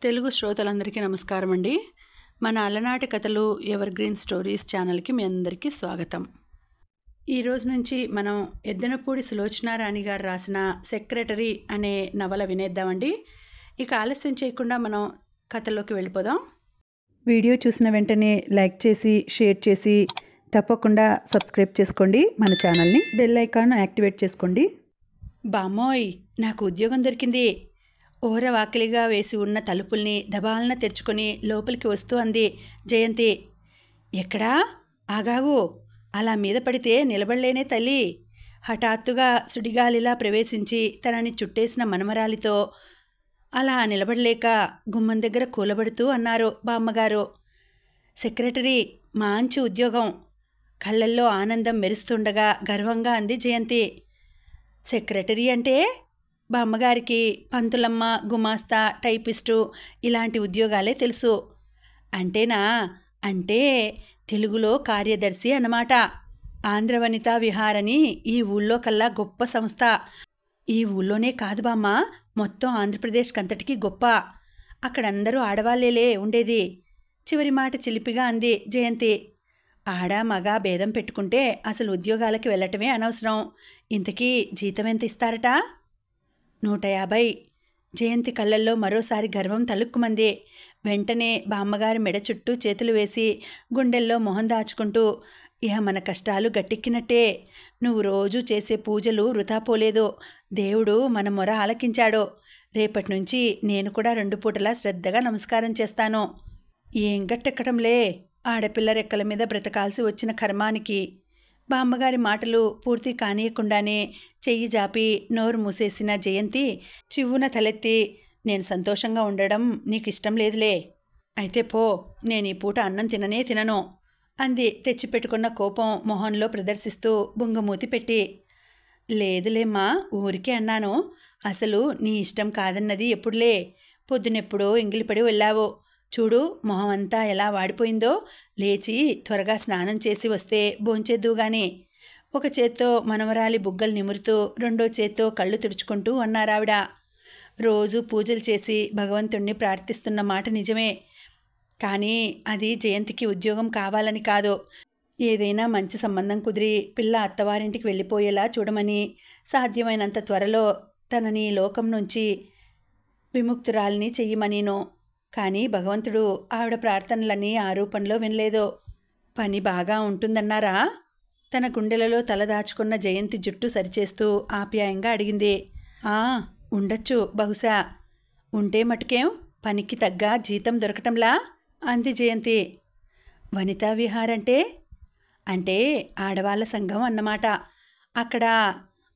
తెలుగు శ్రోతలందరికీ నమస్కారం అండి. మన అలనాటి కథలు ఎవర్ గ్రీన్ స్టోరీస్ ఛానల్కి మీ అందరికీ స్వాగతం. ఈరోజు నుంచి మనం ఎద్దనపూడి సులోచనారాణి గారు రాసిన సెక్రటరీ అనే నవల వినేద్దామండి. ఇక ఆలస్యం చేయకుండా మనం కథలోకి వెళ్ళిపోదాం. వీడియో చూసిన వెంటనే లైక్ చేసి షేర్ చేసి తప్పకుండా సబ్స్క్రైబ్ చేసుకోండి. మన ఛానల్ని బెల్ ఐకాన్ యాక్టివేట్ చేసుకోండి. బామ్మోయ్, నాకు ఉద్యోగం దొరికింది. ఓరవాకిలిగా వేసి ఉన్న తలుపుల్ని దబాలన తెరుచుకొని లోపలికి వస్తూ అంది జయంతి. ఎక్కడా? ఆగాగు, అలా మీద పడితే నిలబడలేనే తల్లి. హఠాత్తుగా సుడిగాలిలా ప్రవేశించి తనని చుట్టేసిన మనమరాలితో అలా నిలబడలేక గుమ్మం దగ్గర కూలబడుతూ అన్నారు బామ్మగారు. సెక్రటరీ, మంచి ఉద్యోగం. కళ్ళల్లో ఆనందం మెరుస్తుండగా గర్వంగా అంది జయంతి. సెక్రటరీ అంటే? బామ్మగారికి పంతులమ్మ, గుమాస్తా, టైపిస్టు ఇలాంటి ఉద్యోగాలే తెలుసు. అంటేనా? అంటే తెలుగులో కార్యదర్శి అన్నమాట. ఆంధ్రవనితా విహారని ఈ ఊళ్ళో కల్లా గొప్ప సంస్థ. ఈ ఊళ్ళోనే కాదు బామ్మ, మొత్తం ఆంధ్రప్రదేశ్కి అంతటికీ గొప్ప. అక్కడందరూ ఆడవాళ్ళేలే ఉండేది. చివరి మాట చిలిపిగా అంది జయంతి. ఆడ మగ భేదం పెట్టుకుంటే అసలు ఉద్యోగాలకి వెళ్ళటమే అనవసరం. ఇంతకీ జీతం ఎంత ఇస్తారట? 150. జయంతి కళ్ళల్లో మరోసారి గర్వం తలుక్కుమంది. వెంటనే బామ్మగారి మెడ చుట్టూ చేతులు వేసి గుండెల్లో మొహం దాచుకుంటూ, ఇహ మన కష్టాలు గట్టెక్కినట్టే. నువ్వు రోజూ చేసే పూజలు వృథా పోలేదు. దేవుడు మన మొర ఆలకించాడు. రేపటి నుంచి నేను కూడా 2 పూటలా శ్రద్ధగా నమస్కారం చేస్తాను. ఏం గట్టెక్కడంలే, ఆడపిల్ల రెక్కల మీద బ్రతకాల్సి వచ్చిన కర్మానికి. బామ్మగారి మాటలు పూర్తి కానీయకుండానే చెయ్యి జాపి నోరు మూసేసిన జయంతి చివ్వున తలెత్తి, నేను సంతోషంగా ఉండడం నీకు ఇష్టం లేదులే. అయితే పో, నేను ఈ పూట అన్నం తినను అంది తెచ్చిపెట్టుకున్న కోపం మొహంలో ప్రదర్శిస్తూ బుంగమూతి పెట్టి. లేదులేమ్మా, ఊరికే అన్నాను. అసలు నీ ఇష్టం కాదన్నది ఎప్పుడులే. పొద్దునెప్పుడో ఎంగిలిపడి వెళ్ళావు. చూడు మొహం అంతా ఎలా వాడిపోయిందో. లేచి త్వరగా స్నానం చేసి వస్తే భోంచేద్దువుగాని. ఒక చేత్తో మనవరాలి బుగ్గలు నిమురుతూ రెండో చేత్తో కళ్ళు తుడుచుకుంటూ అన్నారావిడ. రోజు పూజలు చేసి భగవంతుణ్ణి ప్రార్థిస్తున్న మాట నిజమే. కానీ అది జయంతికి ఉద్యోగం కావాలని కాదు. ఏదైనా మంచి సంబంధం కుదిరి పిల్ల అత్తవారింటికి వెళ్ళిపోయేలా చూడమని, సాధ్యమైనంత త్వరలో తనని లోకం నుంచి విముక్తురాల్ని చెయ్యమనీను. కానీ భగవంతుడు ఆవిడ ప్రార్థనలని ఆరూపంలో వినలేదు. పని బాగా ఉంటుందన్నారా? తన గుండెలలో తలదాచుకున్న జయంతి జుట్టు సరిచేస్తూ ఆప్యాయంగా అడిగింది. ఉండొచ్చు బహుశా. ఉంటే మటుకేం, పనికి తగ్గ జీతం దొరకటంలా అంది జయంతి. వనితా విహారంటే? అంటే ఆడవాళ్ళ సంఘం అన్నమాట. అక్కడ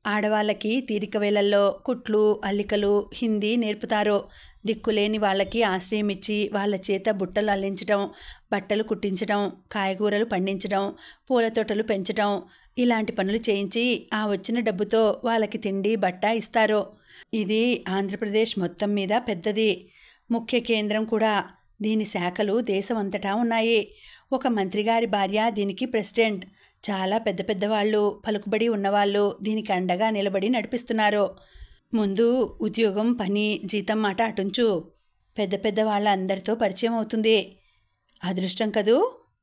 ఆడవాళ్ళకి తీరిక వేళల్లో కుట్లు, అల్లికలు, హిందీ నేర్పుతారు. దిక్కులేని వాళ్ళకి ఆశ్రయం ఇచ్చి వాళ్ళ చేత బుట్టలు అల్లించడం, బట్టలు కుట్టించడం, కాయగూరలు పండించడం, పూల తోటలు పెంచడం ఇలాంటి పనులు చేయించి ఆ వచ్చిన డబ్బుతో వాళ్ళకి తిండి బట్ట ఇస్తారు. ఇది ఆంధ్రప్రదేశ్ మొత్తం మీద పెద్దది, ముఖ్య కేంద్రం కూడా. దీని శాఖలు దేశం అంతటా ఉన్నాయి. ఒక మంత్రిగారి భార్య దీనికి ప్రెసిడెంట్. చాలా పెద్ద పెద్దవాళ్ళు, పలుకుబడి ఉన్నవాళ్ళు దీనికి అండగా నిలబడి నడిపిస్తున్నారు. ముందు ఉద్యోగం, పని, జీతం మాట అటుంచు. పెద్ద పెద్ద వాళ్ళ అందరితో పరిచయం అవుతుంది. అదృష్టం కదూ?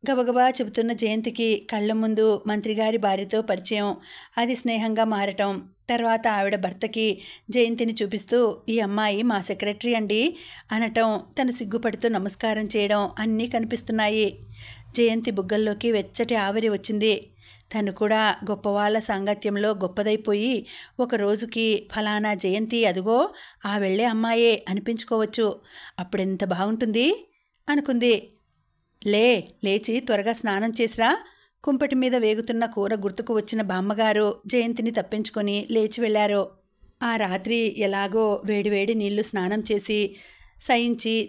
గబగబా చెబుతున్న జయంతికి కళ్ళ ముందు మంత్రిగారి భార్యతో పరిచయం, అది స్నేహంగా మారటం, తర్వాత ఆవిడ భర్తకి జయంతిని చూపిస్తూ, ఈ అమ్మాయి మా సెక్రటరీ అండి అనటం, తను సిగ్గుపడుతూ నమస్కారం చేయడం అన్నీ కనిపిస్తున్నాయి. జయంతి బుగ్గల్లోకి వెచ్చటి ఆవిరి వచ్చింది. తను కూడా గొప్పవాళ్ళ సాంగత్యంలో గొప్పదైపోయి ఒక రోజుకి ఫలానా జయంతి అదుగో ఆ వెళ్ళే అమ్మాయే అనిపించుకోవచ్చు. అప్పుడెంత బాగుంటుంది అనుకుంది. లేచి త్వరగా స్నానం చేసిరా. కుంపటి మీద వేగుతున్న కూర గుర్తుకు వచ్చిన బామ్మగారు జయంతిని తప్పించుకొని లేచి వెళ్ళారు. ఆ రాత్రి ఎలాగో వేడివేడి నీళ్లు స్నానం చేసి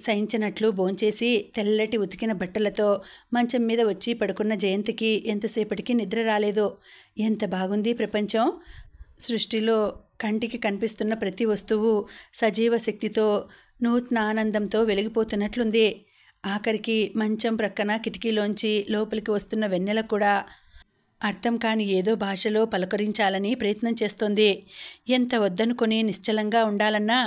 సహించినట్లు భోంచేసి తెల్లటి ఉతికిన బట్టలతో మంచం మీద వచ్చి పడుకున్న జయంతికి ఎంతసేపటికి నిద్ర రాలేదు. ఎంత బాగుంది ప్రపంచం! సృష్టిలో కంటికి కనిపిస్తున్న ప్రతి వస్తువు సజీవ శక్తితో, నూతనానందంతో వెలిగిపోతున్నట్లుంది. ఆఖరికి మంచం ప్రక్కన కిటికీలోంచి లోపలికి వస్తున్న వెన్నెల కూడా అర్థం కాని ఏదో భాషలో పలకరించాలని ప్రయత్నం చేస్తోంది. ఎంత వద్దనుకొని నిశ్చలంగా ఉండాలన్నా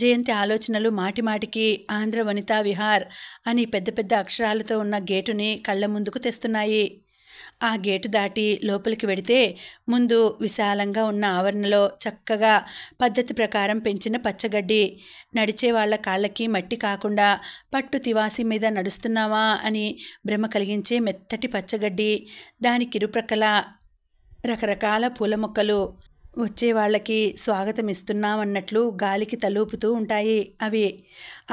జయంతి ఆలోచనలు మాటిమాటికి ఆంధ్ర వనితా విహార్ అని పెద్ద పెద్ద అక్షరాలతో ఉన్న గేటుని కళ్ళ ముందుకు తెస్తున్నాయి. ఆ గేటు దాటి లోపలికి వెడితే ముందు విశాలంగా ఉన్న ఆవరణలో చక్కగా పద్ధతి ప్రకారం పెంచిన పచ్చగడ్డి, నడిచే వాళ్ల కాళ్ళకి మట్టి కాకుండా పట్టు తివాసి మీద నడుస్తున్నామా అని భ్రమ కలిగించే మెత్తటి పచ్చగడ్డి, దానికిరుప్రక్కల రకరకాల పూల మొక్కలు, వచ్చే వాళ్ళకి స్వాగతం ఇస్తున్నామన్నట్లు గాలికి తలూపుతూ ఉంటాయి.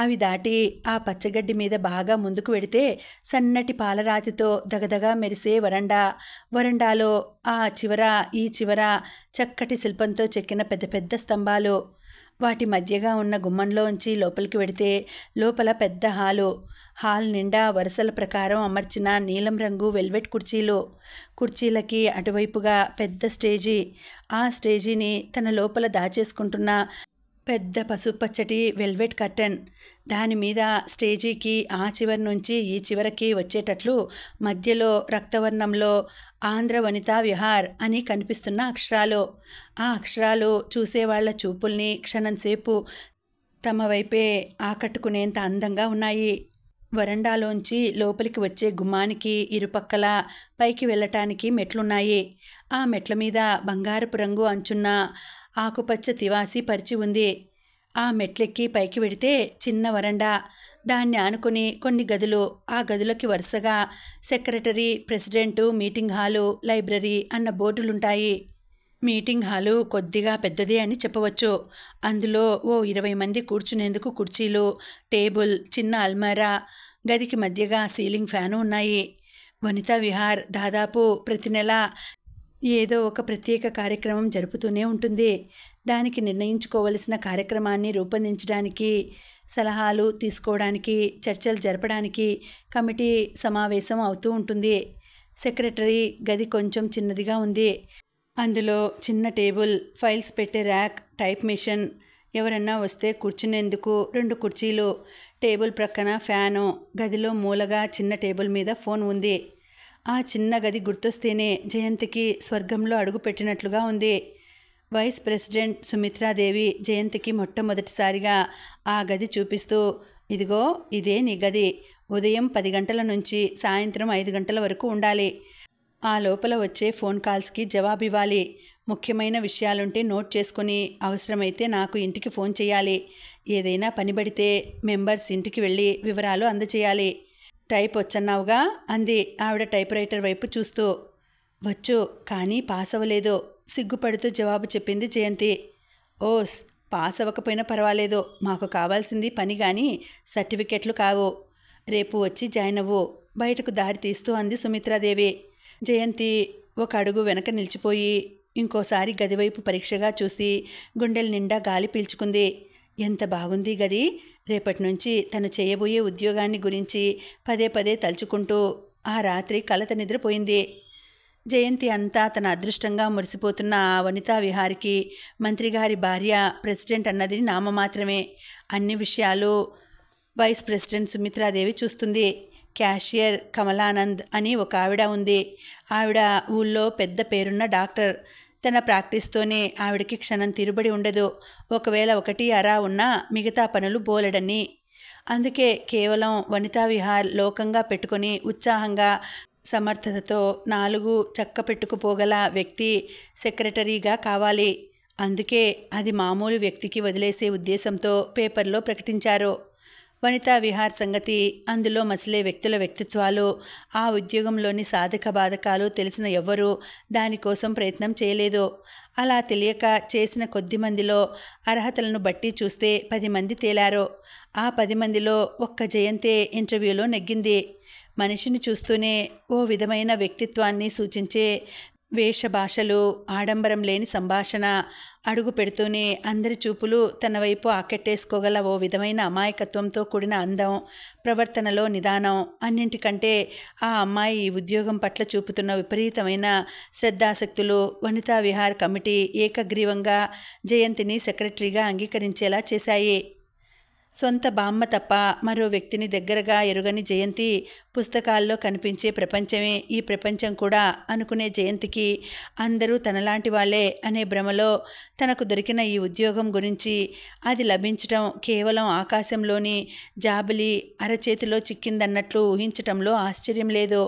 అవి దాటి ఆ పచ్చగడ్డి మీద బాగా ముందుకు వెడితే సన్నటి పాలరాతితో దగదగా మెరిసే వరండాలో ఆ చివర ఈ చివర చక్కటి శిల్పంతో చెక్కిన పెద్ద పెద్ద స్తంభాలు, వాటి మధ్యగా ఉన్న గుమ్మంలోంచి లోపలికి వెడితే లోపల పెద్ద హాల్ నిండా వరుసల ప్రకారం అమర్చిన నీలం రంగు వెల్వెట్ కుర్చీలకి అటువైపుగా పెద్ద స్టేజీ, ఆ స్టేజీని తన లోపల దాచేసుకుంటున్న పెద్ద పసుపచ్చటి వెల్వెట్ కర్టెన్, దానిమీద స్టేజీకి ఆ చివరి నుంచి ఈ చివరికి వచ్చేటట్లు మధ్యలో రక్తవర్ణంలో ఆంధ్ర వనితా విహార్ అని కనిపిస్తున్న అక్షరాలు. ఆ అక్షరాలు చూసేవాళ్ల చూపుల్ని క్షణంసేపు తమ వైపే ఆకట్టుకునేంత అందంగా ఉన్నాయి. వరండాలోంచి లోపలికి వచ్చే గుమ్మానికి ఇరుపక్కల పైకి వెళ్ళటానికి మెట్లున్నాయి. ఆ మెట్ల మీద బంగారపు రంగు అంచున్న ఆకుపచ్చ తివాసి పరిచి ఉంది. ఆ మెట్లెక్కి పైకి వెడితే చిన్న వరండా, దాన్ని ఆనుకుని కొన్ని గదులు, ఆ గదులకి వరుసగా secretary, president, meeting hall, library అన్న బోర్డులుంటాయి. మీటింగ్ హాలు కొద్దిగా పెద్దదే అని చెప్పవచ్చు. అందులో ఓ 20 మంది కూర్చునేందుకు కుర్చీలు, టేబుల్, చిన్న అల్మారా, గదికి మధ్యగా సీలింగ్ ఫ్యాను ఉన్నాయి. వనితా విహార్ దాదాపు ప్రతి నెల ఏదో ఒక ప్రత్యేక కార్యక్రమం జరుపుతూనే ఉంటుంది. దానికి నిర్ణయించుకోవలసిన కార్యక్రమాన్ని రూపొందించడానికి, సలహాలు తీసుకోవడానికి, చర్చలు జరపడానికి కమిటీ సమావేశం అవుతూ ఉంటుంది. సెక్రటరీ గది కొంచెం చిన్నదిగా ఉంది. అందులో చిన్న టేబుల్, ఫైల్స్ పెట్టే ర్యాక్, టైప్ మిషన్, ఎవరన్నా వస్తే కూర్చునేందుకు 2 కుర్చీలు, టేబుల్ ప్రక్కన ఫ్యాను, గదిలో మూలగా చిన్న టేబుల్ మీద ఫోన్ ఉంది. ఆ చిన్న గది గుర్తొస్తేనే జయంతికి స్వర్గంలో అడుగు పెట్టినట్లుగా ఉంది. వైస్ ప్రెసిడెంట్ సుమిత్రాదేవి జయంతికి మొట్టమొదటిసారిగా ఆ గది చూపిస్తూ, ఇదిగో ఇదే నీ గది, ఉదయం 10 గంటల నుంచి సాయంత్రం 5 గంటల వరకు ఉండాలి. ఆ లోపల వచ్చే ఫోన్ కాల్స్కి జవాబివ్వాలి. ముఖ్యమైన విషయాలుంటే నోట్ చేసుకుని అవసరమైతే నాకు ఇంటికి ఫోన్ చేయాలి. ఏదైనా పనిపడితే మెంబర్స్ ఇంటికి వెళ్ళి వివరాలు అందజేయాలి. టైప్ వచ్చన్నావుగా అంది ఆవిడ టైప్ రైటర్ వైపు చూస్తూ. వచ్చు, కానీ పాస్ అవ్వలేదు, సిగ్గుపడుతూ జవాబు చెప్పింది జయంతి. ఓస్, పాస్ అవ్వకపోయినా పర్వాలేదు, మాకు కావాల్సింది పని కానీ సర్టిఫికెట్లు కావు. రేపు వచ్చి జాయిన్ అవ్వు, బయటకు దారి తీస్తూ అంది సుమిత్రాదేవి. జయంతి ఒక అడుగు వెనక నిలిచిపోయి ఇంకోసారి గదివైపు పరీక్షగా చూసి గుండెల నిండా గాలి పీల్చుకుంది. ఎంత బాగుంది గది. రేపటి నుంచి తను చేయబోయే ఉద్యోగాన్ని గురించి పదే పదే తలుచుకుంటూ ఆ రాత్రి కలత నిద్రపోయింది. జయంతి అంతా తన అదృష్టంగా మురిసిపోతున్న ఆ వనితా విహారికి మంత్రిగారి భార్య ప్రెసిడెంట్ అన్నది నామమాత్రమే. అన్ని విషయాలు వైస్ ప్రెసిడెంట్ సుమిత్రాదేవి చూస్తుంది. క్యాషియర్ కమలానంద్ అని ఒక ఆవిడ ఉంది. ఆవిడ ఊళ్ళో పెద్ద పేరున్న డాక్టర్. తన ప్రాక్టీస్తోనే ఆవిడకి క్షణం తిరుబడి ఉండదు. ఒకవేళ 1 అరా ఉన్నా మిగతా పనులు బోలెడన్ని. అందుకే కేవలం వనితా విహార్ లోకంగా పెట్టుకొని ఉత్సాహంగా సమర్థతతో 4 చక్క పెట్టుకుపోగల వ్యక్తి సెక్రటరీగా కావాలి. అందుకే అది మామూలు వ్యక్తికి వదిలేసే ఉద్దేశంతో పేపర్లో ప్రకటించారు. వనితా విహార్ సంగతి, అందులో మసిలే వ్యక్తుల వ్యక్తిత్వాలు, ఆ ఉద్యోగంలోని సాధక బాధకాలు తెలిసిన ఎవ్వరూ దానికోసం ప్రయత్నం చేయలేదు. అలా తెలియక చేసిన కొద్ది మందిలో అర్హతలను బట్టి చూస్తే 10 మంది తేలారు. ఆ 10 మందిలో ఒక్క జయంతే ఇంటర్వ్యూలో నెగ్గింది. మనిషిని చూస్తూనే ఓ విధమైన వ్యక్తిత్వాన్ని సూచించే వేషభాషలు, ఆడంబరం లేని సంభాషణ, అడుగు పెడుతూనే అందరి చూపులు తన వైపు ఆకెట్టేసుకోగల ఓ విధమైన అమాయకత్వంతో కూడిన అందం, ప్రవర్తనలో నిదానం, అన్నింటికంటే ఆ అమ్మాయి ఈ ఉద్యోగం పట్ల చూపుతున్న విపరీతమైన శ్రద్ధాసక్తులు వనితా విహార్ కమిటీ ఏకగ్రీవంగా జయంతిని సెక్రటరీగా అంగీకరించేలా చేశాయి. సొంత బామ్మ తప్ప మరో వ్యక్తిని దగ్గరగా ఎరుగని జయంతి పుస్తకాల్లో కనిపించే ప్రపంచమే ఈ ప్రపంచం కూడా అనుకునే జయంతికి అందరూ తనలాంటి వాళ్ళే అనే భ్రమలో తనకు దొరికిన ఈ ఉద్యోగం గురించి, అది లభించటం కేవలం ఆకాశంలోని జాబిలి అరచేతిలో చిక్కిందన్నట్లు ఊహించటంలో ఆశ్చర్యం లేదు.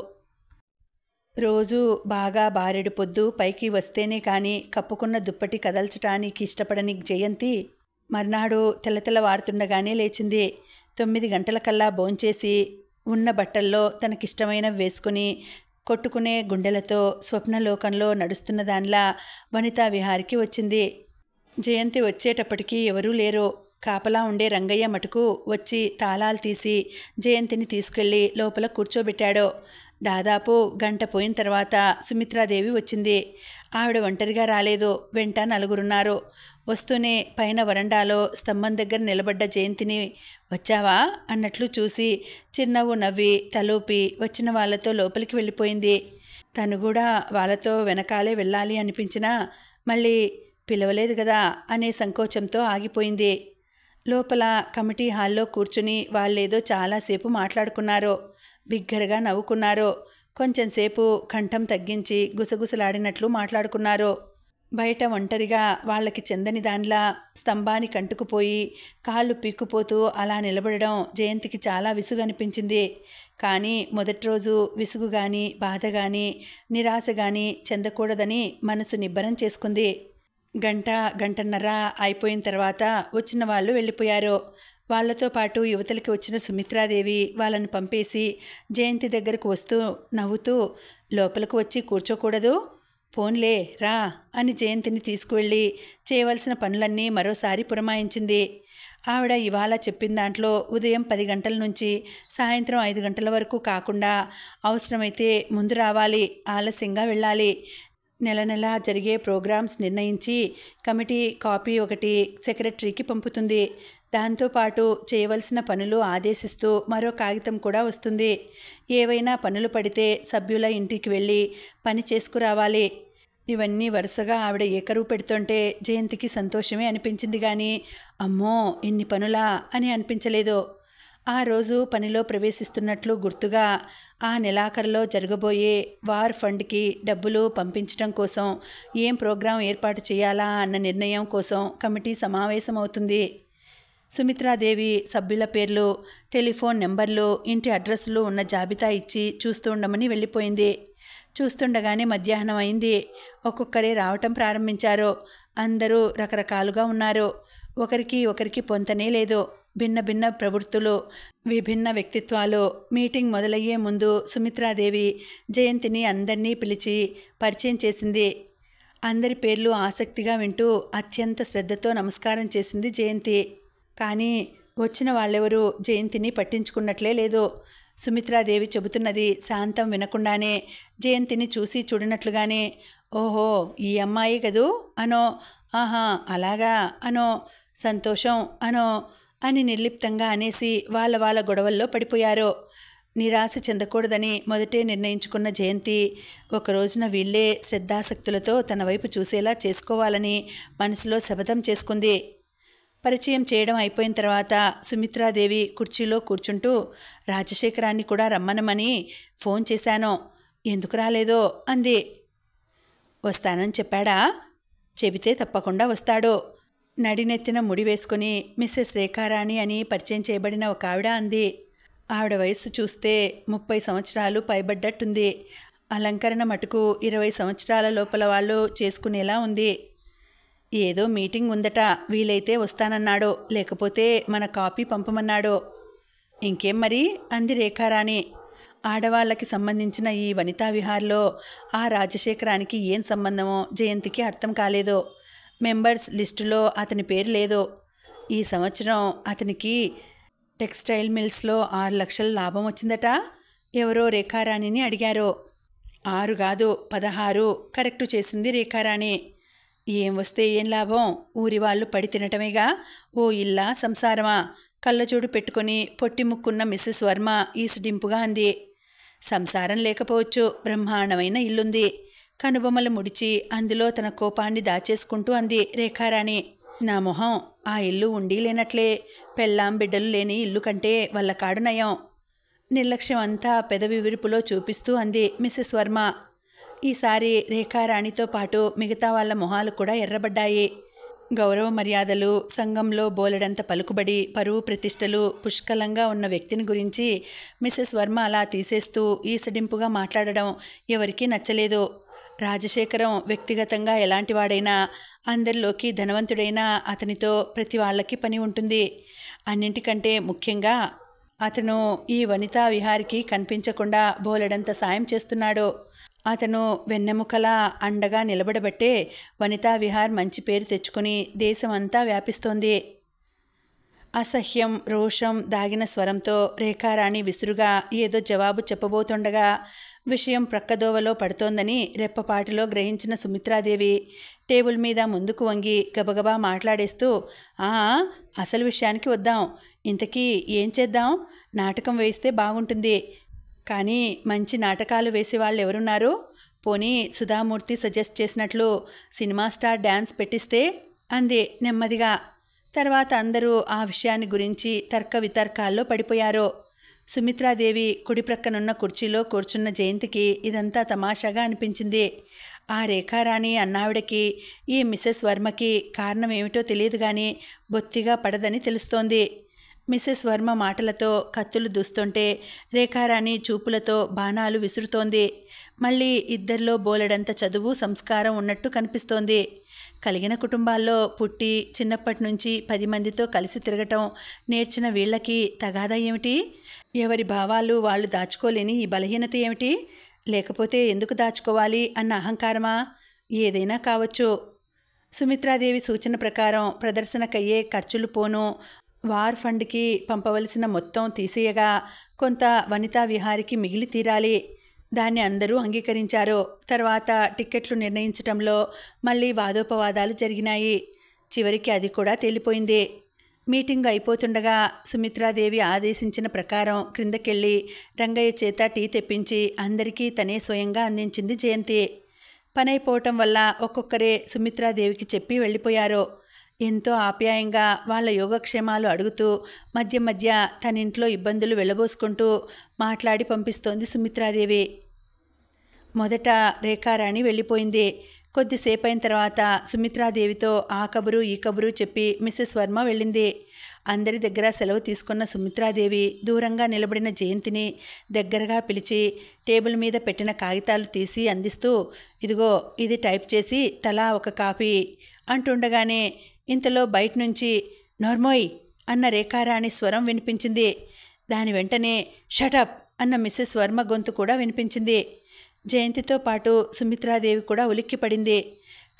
రోజు బాగా బారెడు పొద్దు పైకి వస్తేనే కానీ కప్పుకున్న దుప్పటి కదల్చటానికి ఇష్టపడని జయంతి మర్నాడు తెల్లవారుతుండగానే లేచింది. 9 గంటలకల్లా భోంచేసి ఉన్న బట్టల్లో తనకిష్టమైనవి వేసుకుని కొట్టుకునే గుండెలతో స్వప్నలోకంలో నడుస్తున్న దానిలా వనితా విహారికి వచ్చింది. జయంతి వచ్చేటప్పటికి ఎవరూ లేరు. కాపలా ఉండే రంగయ్య మటుకు వచ్చి తాళాలు తీసి జయంతిని తీసుకెళ్లి లోపల కూర్చోబెట్టాడు. దాదాపు గంట పోయిన తర్వాత సుమిత్రాదేవి వచ్చింది. ఆవిడ ఒంటరిగా రాలేదు, వెంట నలుగురున్నారు. వస్తూనే పైన వరండాలో స్తంభం దగ్గర నిలబడ్డ జయంతిని వచ్చావా అన్నట్లు చూసి చిరునవ్వు నవ్వి తలూపి వచ్చిన వాళ్ళతో లోపలికి వెళ్ళిపోయింది. తను కూడా వాళ్ళతో వెనకాలే వెళ్ళాలి అనిపించినా మళ్ళీ పిలవలేదు కదా అనే సంకోచంతో ఆగిపోయింది. లోపల కమిటీ హాల్లో కూర్చుని వాళ్ళేదో చాలాసేపు మాట్లాడుకున్నారు. బిగ్గరగా నవ్వుకున్నారు. కొంచెంసేపు కంఠం తగ్గించి గుసగుసలాడినట్లు మాట్లాడుకున్నారు. బయట ఒంటరిగా వాళ్ళకి చెందని దానిలా స్తంభానికి అంటుకుపోయి కాళ్ళు పీక్కుపోతూ అలా నిలబడడం జయంతికి చాలా విసుగు అనిపించింది. కానీ మొదటి రోజు విసుగు కానీ బాధ కానీ నిరాశ కానీ చెందకూడదని మనసు నిబ్బరం చేసుకుంది. గంటన్నర అయిపోయిన తర్వాత వచ్చిన వాళ్ళు వెళ్ళిపోయారు. వాళ్లతో పాటు యువతలకి వచ్చిన సుమిత్రాదేవి వాళ్ళని పంపేసి జయంతి దగ్గరకు వస్తూ నవ్వుతూ లోపలికి వచ్చి కూర్చోకూడదు, పోన్లే రా అని జయంతిని తీసుకువెళ్ళి చేయవలసిన పనులన్నీ మరోసారి పురమాయించింది. ఆవిడ ఇవాళ చెప్పిన దాంట్లో ఉదయం 10 గంటల నుంచి సాయంత్రం 5 గంటల వరకు కాకుండా అవసరమైతే ముందు రావాలి, ఆలస్యంగా వెళ్ళాలి. నెల జరిగే ప్రోగ్రామ్స్ నిర్ణయించి కమిటీ కాపీ ఒకటి సెక్రటరీకి పంపుతుంది. దాంతోపాటు చేయవలసిన పనులు ఆదేశిస్తూ మరో కాగితం కూడా వస్తుంది. ఏవైనా పనులు పడితే సభ్యుల ఇంటికి వెళ్ళి పని చేసుకురావాలి. ఇవన్నీ వరుసగా ఆవిడ ఏకరువు పెడుతుంటే జయంతికి సంతోషమే అనిపించింది కానీ అమ్మో ఇన్ని పనులా అని అనిపించలేదు. ఆ రోజు పనిలో ప్రవేశిస్తున్నట్లు గుర్తుగా ఆ నెలాఖరులో జరగబోయే వార్ ఫండ్కి డబ్బులు పంపించడం కోసం ఏం ప్రోగ్రాం ఏర్పాటు చేయాలా అన్న నిర్ణయం కోసం కమిటీ సమావేశమవుతుంది. సుమిత్రాదేవి సభ్యుల పేర్లు, టెలిఫోన్ నెంబర్లు, ఇంటి అడ్రస్లు ఉన్న జాబితా ఇచ్చి చూస్తూ ఉండమని వెళ్ళిపోయింది. చూస్తుండగానే మధ్యాహ్నం అయింది. ఒక్కొక్కరే రావటం ప్రారంభించారు. అందరూ రకరకాలుగా ఉన్నారు. ఒకరికి పొంతనే లేదు. భిన్న ప్రవృత్తులు, విభిన్న వ్యక్తిత్వాలు. మీటింగ్ మొదలయ్యే ముందు సుమిత్రాదేవి జయంతిని అందరినీ పిలిచి పరిచయం చేసింది. అందరి పేర్లు ఆసక్తిగా వింటూ అత్యంత శ్రద్ధతో నమస్కారం చేసింది జయంతి. కానీ వచ్చిన వాళ్ళెవరూ జయంతిని పట్టించుకున్నట్లే లేదు. సుమిత్రాదేవి చెబుతున్నది శాంతం వినకుండానే జయంతిని చూసి చూడనట్లుగానే ఓహో ఈ అమ్మాయి కదూ అనో, ఆహా అలాగా అనో, సంతోషం అనో అని నిర్లిప్తంగా అనేసి వాళ్ళ గొడవల్లో పడిపోయారు. నిరాశ చెందకూడదని మొదటే నిర్ణయించుకున్న జయంతి ఒకరోజున వీళ్ళే శ్రద్ధాసక్తులతో తన వైపు చూసేలా చేసుకోవాలని మనసులో శపథం చేసుకుంది. పరిచయం చేయడం అయిపోయిన తర్వాత సుమిత్రాదేవి కుర్చీలో కూర్చుంటూ రాజశేఖరాన్ని కూడా రమ్మనమని ఫోన్ చేశాను, ఎందుకు రాలేదో అంది. వస్తానని చెప్పాడా? చెబితే తప్పకుండా వస్తాడు. నడినెత్తిన ముడి వేసుకుని మిస్సెస్ రేఖారాణి అని పరిచయం చేయబడిన ఒక ఆవిడ అంది. ఆవిడ వయస్సు చూస్తే 30 సంవత్సరాలు పైబడ్డట్టుంది. అలంకరణ మటుకు 20 సంవత్సరాల లోపల వాళ్ళు చేసుకునేలా ఉంది. ఏదో మీటింగ్ ఉందట, వీలైతే వస్తానన్నాడు, లేకపోతే మన కాపీ పంపమన్నాడు. ఇంకేం మరి అంది రేఖారాణి. ఆడవాళ్ళకి సంబంధించిన ఈ వనితా విహార్లో ఆ రాజశేఖరానికి ఏం సంబంధమో జయంతికి అర్థం కాలేదు. మెంబర్స్ లిస్టులో అతని పేరు లేదు. ఈ సంవత్సరం అతనికి టెక్స్టైల్ మిల్స్లో 6 లక్షల లాభం వచ్చిందట. ఎవరో రేఖారాణిని అడిగారు. 6 కాదు 16 కరెక్టు చేసింది రేఖారాణి. ఏం వస్తే ఏం లాభం, ఊరి వాళ్ళు పడి తినటమేగా, ఓ ఇల్లా సంసారమా? కళ్ళజోడు పెట్టుకుని పొట్టి ముక్కున్న మిస్సెస్ వర్మ ఈసుడింపుగా అంది. సంసారం లేకపోవచ్చు, బ్రహ్మాండమైన ఇల్లుంది. కనుబొమ్మలు ముడిచి అందులో తన కోపాన్ని దాచేసుకుంటూ అంది రేఖారాణి. నా మొహం, ఆ ఇల్లు ఉండి లేనట్లే. పెళ్ళాం బిడ్డలు లేని ఇల్లు కంటే వాళ్ళ కాడు నయం. నిర్లక్ష్యం అంతా పెదవి విరుపులో చూపిస్తూ అంది మిసెస్ వర్మ. ఈసారి రేఖారాణితో పాటు మిగతా వాళ్ల మొహాలు కూడా ఎర్రబడ్డాయి. గౌరవ మర్యాదలు, సంఘంలో బోలెడంత పలుకుబడి, పరువు ప్రతిష్టలు పుష్కలంగా ఉన్న వ్యక్తిని గురించి మిసెస్ వర్మ అలా తీసేస్తూ ఈసడింపుగా మాట్లాడడం ఎవరికీ నచ్చలేదు. రాజశేఖరం వ్యక్తిగతంగా ఎలాంటివాడైనా, అందరిలోకి ధనవంతుడైనా అతనితో ప్రతి వాళ్ళకి పని ఉంటుంది. అన్నింటికంటే ముఖ్యంగా అతను ఈ వనితా విహారికి కనిపించకుండా బోలెడంత సాయం చేస్తున్నాడు. అతను వెన్నెముకలా అండగా నిలబడబట్టే వనితా విహార్ మంచి పేరు తెచ్చుకుని దేశమంతా వ్యాపిస్తోంది. అసహ్యం, రోషం దాగిన స్వరంతో రేఖారాణి విసురుగా ఏదో జవాబు చెప్పబోతుండగా విషయం ప్రక్కదోవలో పడుతోందని రెప్పపాటులో గ్రహించిన సుమిత్రాదేవి టేబుల్ మీద ముందుకు వంగి గబగబా మాట్లాడేస్తూ, అసలు విషయానికి వద్దాం. ఇంతకీ ఏం చేద్దాం? నాటకం వేస్తే బాగుంటుంది, కానీ మంచి నాటకాలు వేసేవాళ్ళు ఎవరున్నారు? పోనీ సుధామూర్తి సజెస్ట్ చేసినట్లు సినిమా స్టార్ డ్యాన్స్ పెట్టిస్తే అంది నెమ్మదిగా. తర్వాత అందరూ ఆ విషయాన్ని గురించి తర్క వితర్కాల్లో పడిపోయారు. సుమిత్రాదేవి కుడి ప్రక్కనున్న కుర్చీలో కూర్చున్న జయంతికి ఇదంతా తమాషాగా అనిపించింది. ఆ రేఖారాణి అన్నావిడకి ఈ మిసెస్ వర్మకి కారణం ఏమిటో తెలియదు కానీ బొత్తిగా పడదని తెలుస్తోంది. మిసెస్ వర్మ మాటలతో కత్తులు దూస్తుంటే రేఖారాణి చూపులతో బాణాలు విసురుతోంది. మళ్ళీ ఇద్దరిలో బోలెడంత చదువు, సంస్కారం ఉన్నట్టు కనిపిస్తోంది. కలిగిన కుటుంబాల్లో పుట్టి చిన్నప్పటి నుంచి 10 మందితో కలిసి తిరగటం నేర్చిన వీళ్ళకి తగాదా ఏమిటి? ఎవరి భావాలు వాళ్ళు దాచుకోలేని ఈ బలహీనత ఏమిటి? లేకపోతే ఎందుకు దాచుకోవాలి అన్న అహంకారమా? ఏదైనా కావచ్చు. సుమిత్రాదేవి సూచన ప్రకారం ప్రదర్శనకయ్యే ఖర్చులు పోను వార్ ఫండ్కి పంపవలసిన మొత్తం తీసేయగా కొంత వనితా విహారికి మిగిలి తీరాలి. దాన్ని అందరూ అంగీకరించారు. తర్వాత టిక్కెట్లు నిర్ణయించటంలో మళ్ళీ వాదోపవాదాలు జరిగినాయి. చివరికి అది కూడా తేలిపోయింది. మీటింగ్ అయిపోతుండగా సుమిత్రాదేవి ఆదేశించిన ప్రకారం క్రిందకెళ్ళి రంగయ్య చేత టీ తెప్పించి అందరికీ తనే స్వయంగా అందించింది జయంతి. పనైపోవటం వల్ల ఒక్కొక్కరే సుమిత్రాదేవికి చెప్పి వెళ్ళిపోయారు. ఎంతో ఆప్యాయంగా వాళ్ళ యోగక్షేమాలు అడుగుతూ మధ్య మధ్య తన ఇంట్లో ఇబ్బందులు వెళ్ళబోసుకుంటూ మాట్లాడి పంపిస్తోంది సుమిత్రాదేవి. మొదట రేఖారాణి వెళ్ళిపోయింది. కొద్దిసేపైన తర్వాత సుమిత్రాదేవితో ఆ కబురు ఈ కబురు చెప్పి మిసెస్ వర్మ వెళ్ళింది. అందరి దగ్గర సెలవు తీసుకున్న సుమిత్రాదేవి దూరంగా నిలబడిన జయంతిని దగ్గరగా పిలిచి టేబుల్ మీద పెట్టిన కాగితాలు తీసి అందిస్తూ, ఇదిగో ఇది టైప్ చేసి తలా ఒక కాపీ అంటుండగానే ఇంతలో బయట నుంచి నోర్మోయ్ అన్న రేఖారాణి స్వరం వినిపించింది. దాని వెంటనే షటప్ అన్న మిసెస్ వర్మ గొంతు కూడా వినిపించింది. జయంతితో పాటు సుమిత్రాదేవి కూడా ఉలిక్కిపడింది.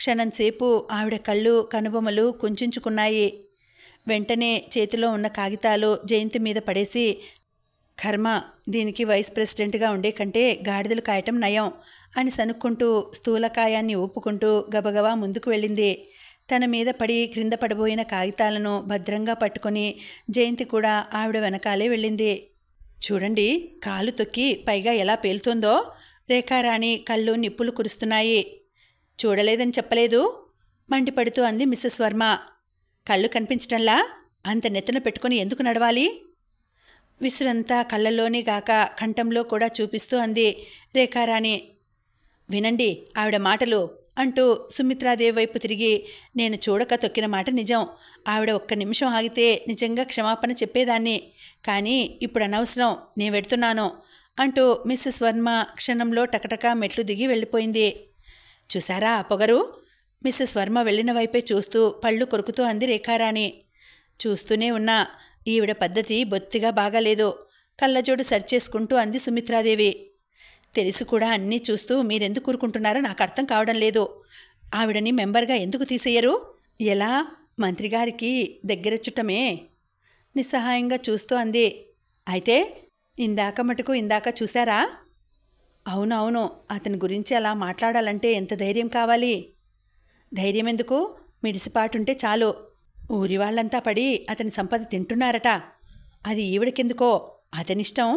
క్షణంసేపు ఆవిడ కళ్ళు కనుబొమలు కుంచుకున్నాయి. వెంటనే చేతిలో ఉన్న కాగితాలు జయంతి మీద పడేసి, కర్మ, దీనికి వైస్ ప్రెసిడెంట్గా ఉండే కంటే గాడిదలు కాయటం నయం అని సనుక్కుంటూ స్థూలకాయాన్ని ఊపుకుంటూ గబగబా ముందుకు వెళ్ళింది. తన మీద పడి క్రింద పడబోయిన కాగితాలను భద్రంగా పట్టుకొని జయంతి కూడా ఆవిడ వెనకాలే వెళ్ళింది. చూడండి, కాలు తొక్కి పైగా ఎలా పేలుతోందో. రేఖారాణి కళ్ళు నిప్పులు కురుస్తున్నాయి. చూడలేదని చెప్పలేదు మండిపడుతూ అంది మిసెస్ వర్మ. కళ్ళు కనిపించటంలా అంత నెత్తన పెట్టుకుని ఎందుకు నడవాలి? విసురంతా కళ్ళల్లోనే గాక కంఠంలో కూడా చూపిస్తూ అంది రేఖారాణి. వినండి ఆవిడ మాటలు అంటూ సుమిత్రాదేవి వైపు తిరిగి, నేను చూడక తొక్కిన మాట నిజం. ఆవిడ ఒక్క నిమిషం ఆగితే నిజంగా క్షమాపణ చెప్పేదాన్ని, కానీ ఇప్పుడు అనవసరం, నేను వెడుతున్నాను అంటూ మిస్సెస్ వర్మ క్షణంలో టకటకా మెట్లు దిగి వెళ్ళిపోయింది. చూసారా ఆ పొగరు? మిస్సెస్ వర్మ వెళ్ళిన వైపే చూస్తూ పళ్ళు కొరుకుతూ అంది రేఖారాణి. చూస్తూనే ఉన్నా, ఈవిడ పద్ధతి బొత్తిగా బాగాలేదు కళ్ళజోడు సరిచేసుకుంటూ అంది సుమిత్రాదేవి. తెలిసి కూడా అన్నీ చూస్తూ మీరెందుకు కూరుకుంటున్నారో నాకు అర్థం కావడం లేదు. ఆవిడని మెంబర్గా ఎందుకు తీసేయరు? ఎలా? మంత్రిగారికి దగ్గరెచ్చుటమే. నిస్సహాయంగా చూస్తూ అంది. అయితే ఇందాక చూశారా? అవునవును, అతని గురించి అలా మాట్లాడాలంటే ఎంత ధైర్యం కావాలి? ధైర్యం ఎందుకు? మిడిసిపాటుంటే చాలు. ఊరి వాళ్ళంతా పడి అతని సంపద తింటున్నారట. అది ఈవిడకెందుకో, అతనిష్టం.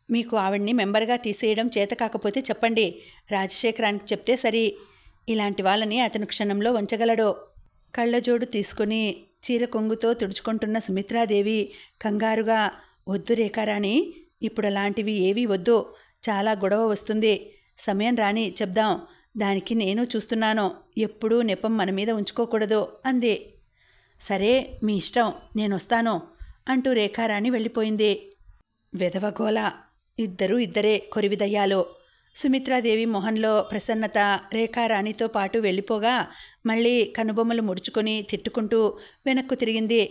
మీకు ఆవిడ్ని మెంబర్గా తీసేయడం చేత కాకపోతే చెప్పండి, రాజశేఖరానికి చెప్తే సరి. ఇలాంటి వాళ్ళని అతను క్షణంలో వంచగలడు. కళ్ళజోడు తీసుకుని చీర కొంగుతో తుడుచుకుంటున్న సుమిత్రాదేవి కంగారుగా, వద్దు రేఖారాణి, ఇప్పుడు అలాంటివి ఏవీ వద్దు, చాలా గొడవ వస్తుంది, సమయం రాని చెప్దాం, దానికి నేను చూస్తున్నాను, ఎప్పుడూ నెపం మన మీద ఉంచుకోకూడదు అంది. సరే మీ ఇష్టం, నేనొస్తాను అంటూ రేఖారాణి వెళ్ళిపోయింది. వెధవగోల, ఇద్దరే కొరివిదయ్యాలు. సుమిత్రాదేవి మొహంలో ప్రసన్నత రేఖారాణితో పాటు వెళ్ళిపోగా మళ్ళీ కనుబొమ్మలు ముడుచుకొని తిట్టుకుంటూ వెనక్కు తిరిగింది.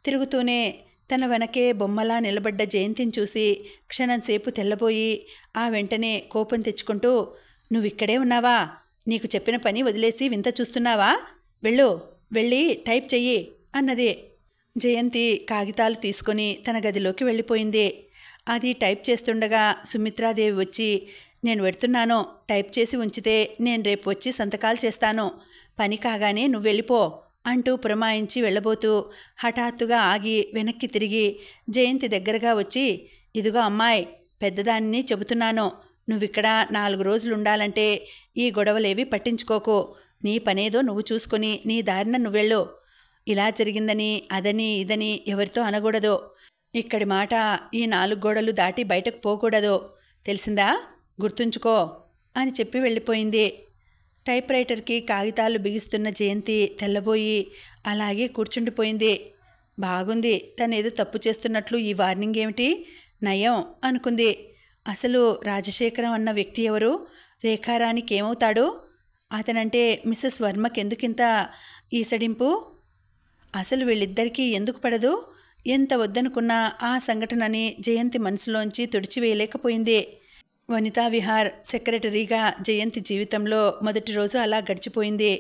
తిరుగుతూనే తన వెనకే బొమ్మలా నిలబడ్డ జయంతిని చూసి క్షణంసేపు తెల్లబోయి ఆ వెంటనే కోపం తెచ్చుకుంటూ, నువ్విక్కడే ఉన్నావా? నీకు చెప్పిన పని వదిలేసి వింత చూస్తున్నావా? వెళ్ళి టైప్ చెయ్యి అన్నది. జయంతి కాగితాలు తీసుకొని తన గదిలోకి వెళ్ళిపోయింది. అది టైప్ చేస్తుండగా సుమిత్రాదేవి వచ్చి, నేను వెడుతున్నాను, టైప్ చేసి ఉంచితే నేను రేపు వచ్చి సంతకాలు చేస్తాను, పని కాగానే నువ్వు వెళ్ళిపో అంటూ పురమాయించి వెళ్ళబోతూ హఠాత్తుగా ఆగి వెనక్కి తిరిగి జయంతి దగ్గరగా వచ్చి, ఇదిగో అమ్మాయి, పెద్దదాన్ని చెబుతున్నాను, నువ్విక్కడ 4 రోజులు ఉండాలంటే ఈ గొడవలేవి పట్టించుకోకు, నీ పనేదో నువ్వు చూసుకొని నీ దారిన నువ్వెళ్ళు, ఇలా జరిగిందని అదని ఇదని ఎవరితో అనకూడదు, ఇక్కడి మాట ఈ 4 గోడలు దాటి బయటకు పోకూడదు, తెలిసిందా? గుర్తుంచుకో అని చెప్పి వెళ్ళిపోయింది. టైప్రైటర్కి కాగితాలు బిగిస్తున్న జయంతి తెల్లబోయి అలాగే కూర్చుండిపోయింది. బాగుంది, తనేదో తప్పు చేస్తున్నట్లు ఈ వార్నింగ్ ఏమిటి, నయం అనుకుంది. అసలు రాజశేఖరం అన్న వ్యక్తి ఎవరు? రేఖారాణికి ఏమవుతాడు? అతనంటే మిస్సెస్ వర్మకెందుకింత ఈసడింపు? అసలు వీళ్ళిద్దరికీ ఎందుకు పడదు? ఎంత వద్దనుకున్నా ఆ సంఘటనని జయంతి మనసులోంచి తుడిచివేయలేకపోయింది. వనితా విహార్ సెక్రటరీగా జయంతి జీవితంలో మొదటి రోజు అలా గడిచిపోయింది.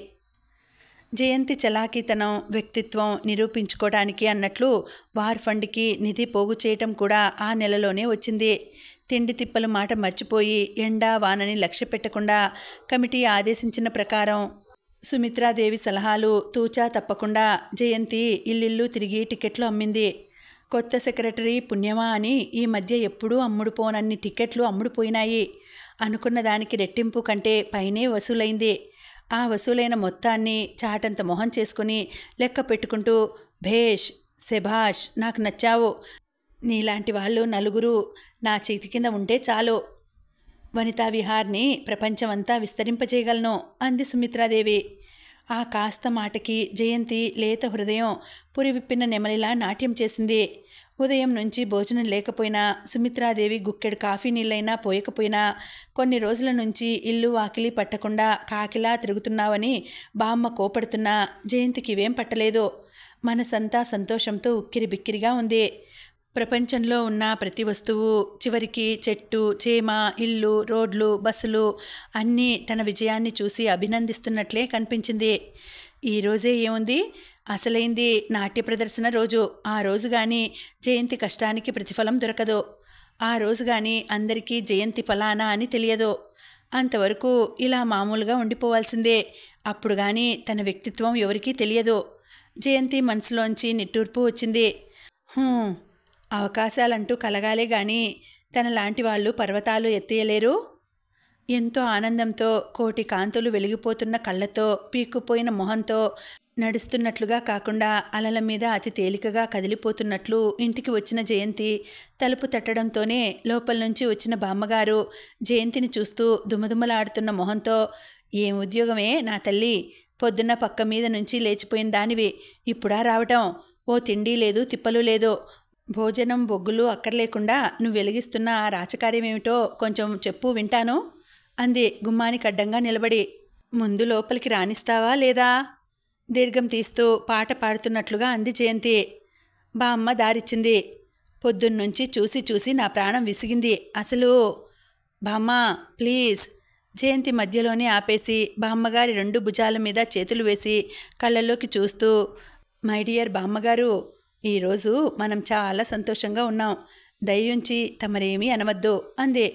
జయంతి చలాకీతనం, వ్యక్తిత్వం నిరూపించుకోవడానికి అన్నట్లు వార్ ఫండ్కి నిధి పోగు చేయటం కూడా ఆ నెలలోనే వచ్చింది. తిండి తిప్పలు మాట మర్చిపోయి ఎండా వానని లక్ష్య పెట్టకుండా కమిటీ ఆదేశించిన ప్రకారం సుమిత్రాదేవి సలహాలు తూచా తప్పకుండా జయంతి ఇల్లిల్లు తిరిగి టికెట్లు అమ్మింది. కొత్త సెక్రటరీ పుణ్యమా అని ఈ మధ్య ఎప్పుడూ అమ్ముడుపోనన్ని టికెట్లు అమ్ముడుపోయినాయి. అనుకున్న దానికి రెట్టింపు కంటే పైనే వసూలైంది. ఆ వసూలైన మొత్తాన్ని చాటంత మొహం చేసుకుని లెక్క పెట్టుకుంటూ, భేష్, శభాష్, నాకు నచ్చావు, నీలాంటి వాళ్ళు 4 నా చేతి కింద ఉంటే చాలు, వనితా విహార్ని ప్రపంచమంతా విస్తరింపజేయగలను అంది సుమిత్రాదేవి. ఆ కాస్త మాటకి జయంతి లేత హృదయం పురివిప్పిన నెమలిలా నాట్యం చేసింది. ఉదయం నుంచి భోజనం లేకపోయినా, సుమిత్రాదేవి గుక్కెడు కాఫీ నీళ్ళైనా పోయకపోయినా, కొన్ని రోజుల నుంచి ఇల్లు వాకిలి పట్టకుండా కాకిలా తిరుగుతున్నావని బామ్మ కోపడుతున్నా జయంతికి ఇవేం పట్టలేదు. మనసంతా సంతోషంతో ఉక్కిరిబిక్కిరిగా ఉంది. ప్రపంచంలో ఉన్న ప్రతి వస్తువు చివరికి చెట్టు, చేమ, ఇల్లు, రోడ్లు, బస్సులు అన్నీ తన విజయాన్ని చూసి అభినందిస్తున్నట్లే కనిపించింది. ఈరోజే ఏముంది, అసలైంది నాట్య ప్రదర్శన రోజు. ఆ రోజు కానీ జయంతి కష్టానికి ప్రతిఫలం దొరకదు. ఆ రోజు కానీ అందరికీ జయంతి ఫలానా అని తెలియదు. అంతవరకు ఇలా మామూలుగా ఉండిపోవాల్సిందే. అప్పుడు కానీ తన వ్యక్తిత్వం ఎవరికీ తెలియదు. జయంతి మనసులోంచి నిట్టూర్పు వచ్చింది. అవకాశాలంటూ కలగాలే గాని తనలాంటి వాళ్ళు పర్వతాలు ఎత్తేయలేరు. ఎంతో ఆనందంతో కోటి కాంతులు వెలిగిపోతున్న కళ్ళతో, పీక్కుపోయిన మొహంతో నడుస్తున్నట్లుగా కాకుండా అలల మీద అతి తేలికగా కదిలిపోతున్నట్లు ఇంటికి వచ్చిన జయంతి తలుపు తట్టడంతోనే లోపల నుంచి వచ్చిన బామ్మగారు జయంతిని చూస్తూ దుమదుమలాడుతున్న మొహంతో, ఏం ఉద్యోగమే నా తల్లి, పొద్దున్న పక్క మీద నుంచి లేచిపోయిన దానివి, ఇప్పుడా రావటం, ఓ తిండి లేదు తిప్పలు లేదు, భోజనం బొగ్గులు అక్కర్లేకుండా నువ్వు వెలిగిస్తున్న ఆ రాచకార్యమేమిటో కొంచెం చెప్పు వింటాను అంది గుమ్మానికి అడ్డంగా నిలబడి. ముందు లోపలికి రానిస్తావా లేదా? దీర్ఘం తీస్తూ పాట పాడుతున్నట్లుగా అంది జయంతి. బామ్మ దారిచ్చింది. పొద్దున్నుంచి చూసి చూసి నా ప్రాణం విసిగింది అసలు. బామ్మ ప్లీజ్. జయంతి మధ్యలోనే ఆపేసి బామ్మగారి 2 భుజాల మీద చేతులు వేసి కళ్ళల్లోకి చూస్తూ, మై డియర్ బామ్మగారు, ఈరోజు మనం చాలా సంతోషంగా ఉన్నాం, దయ్యుంచి తమరేమీ అనవద్దు అంది.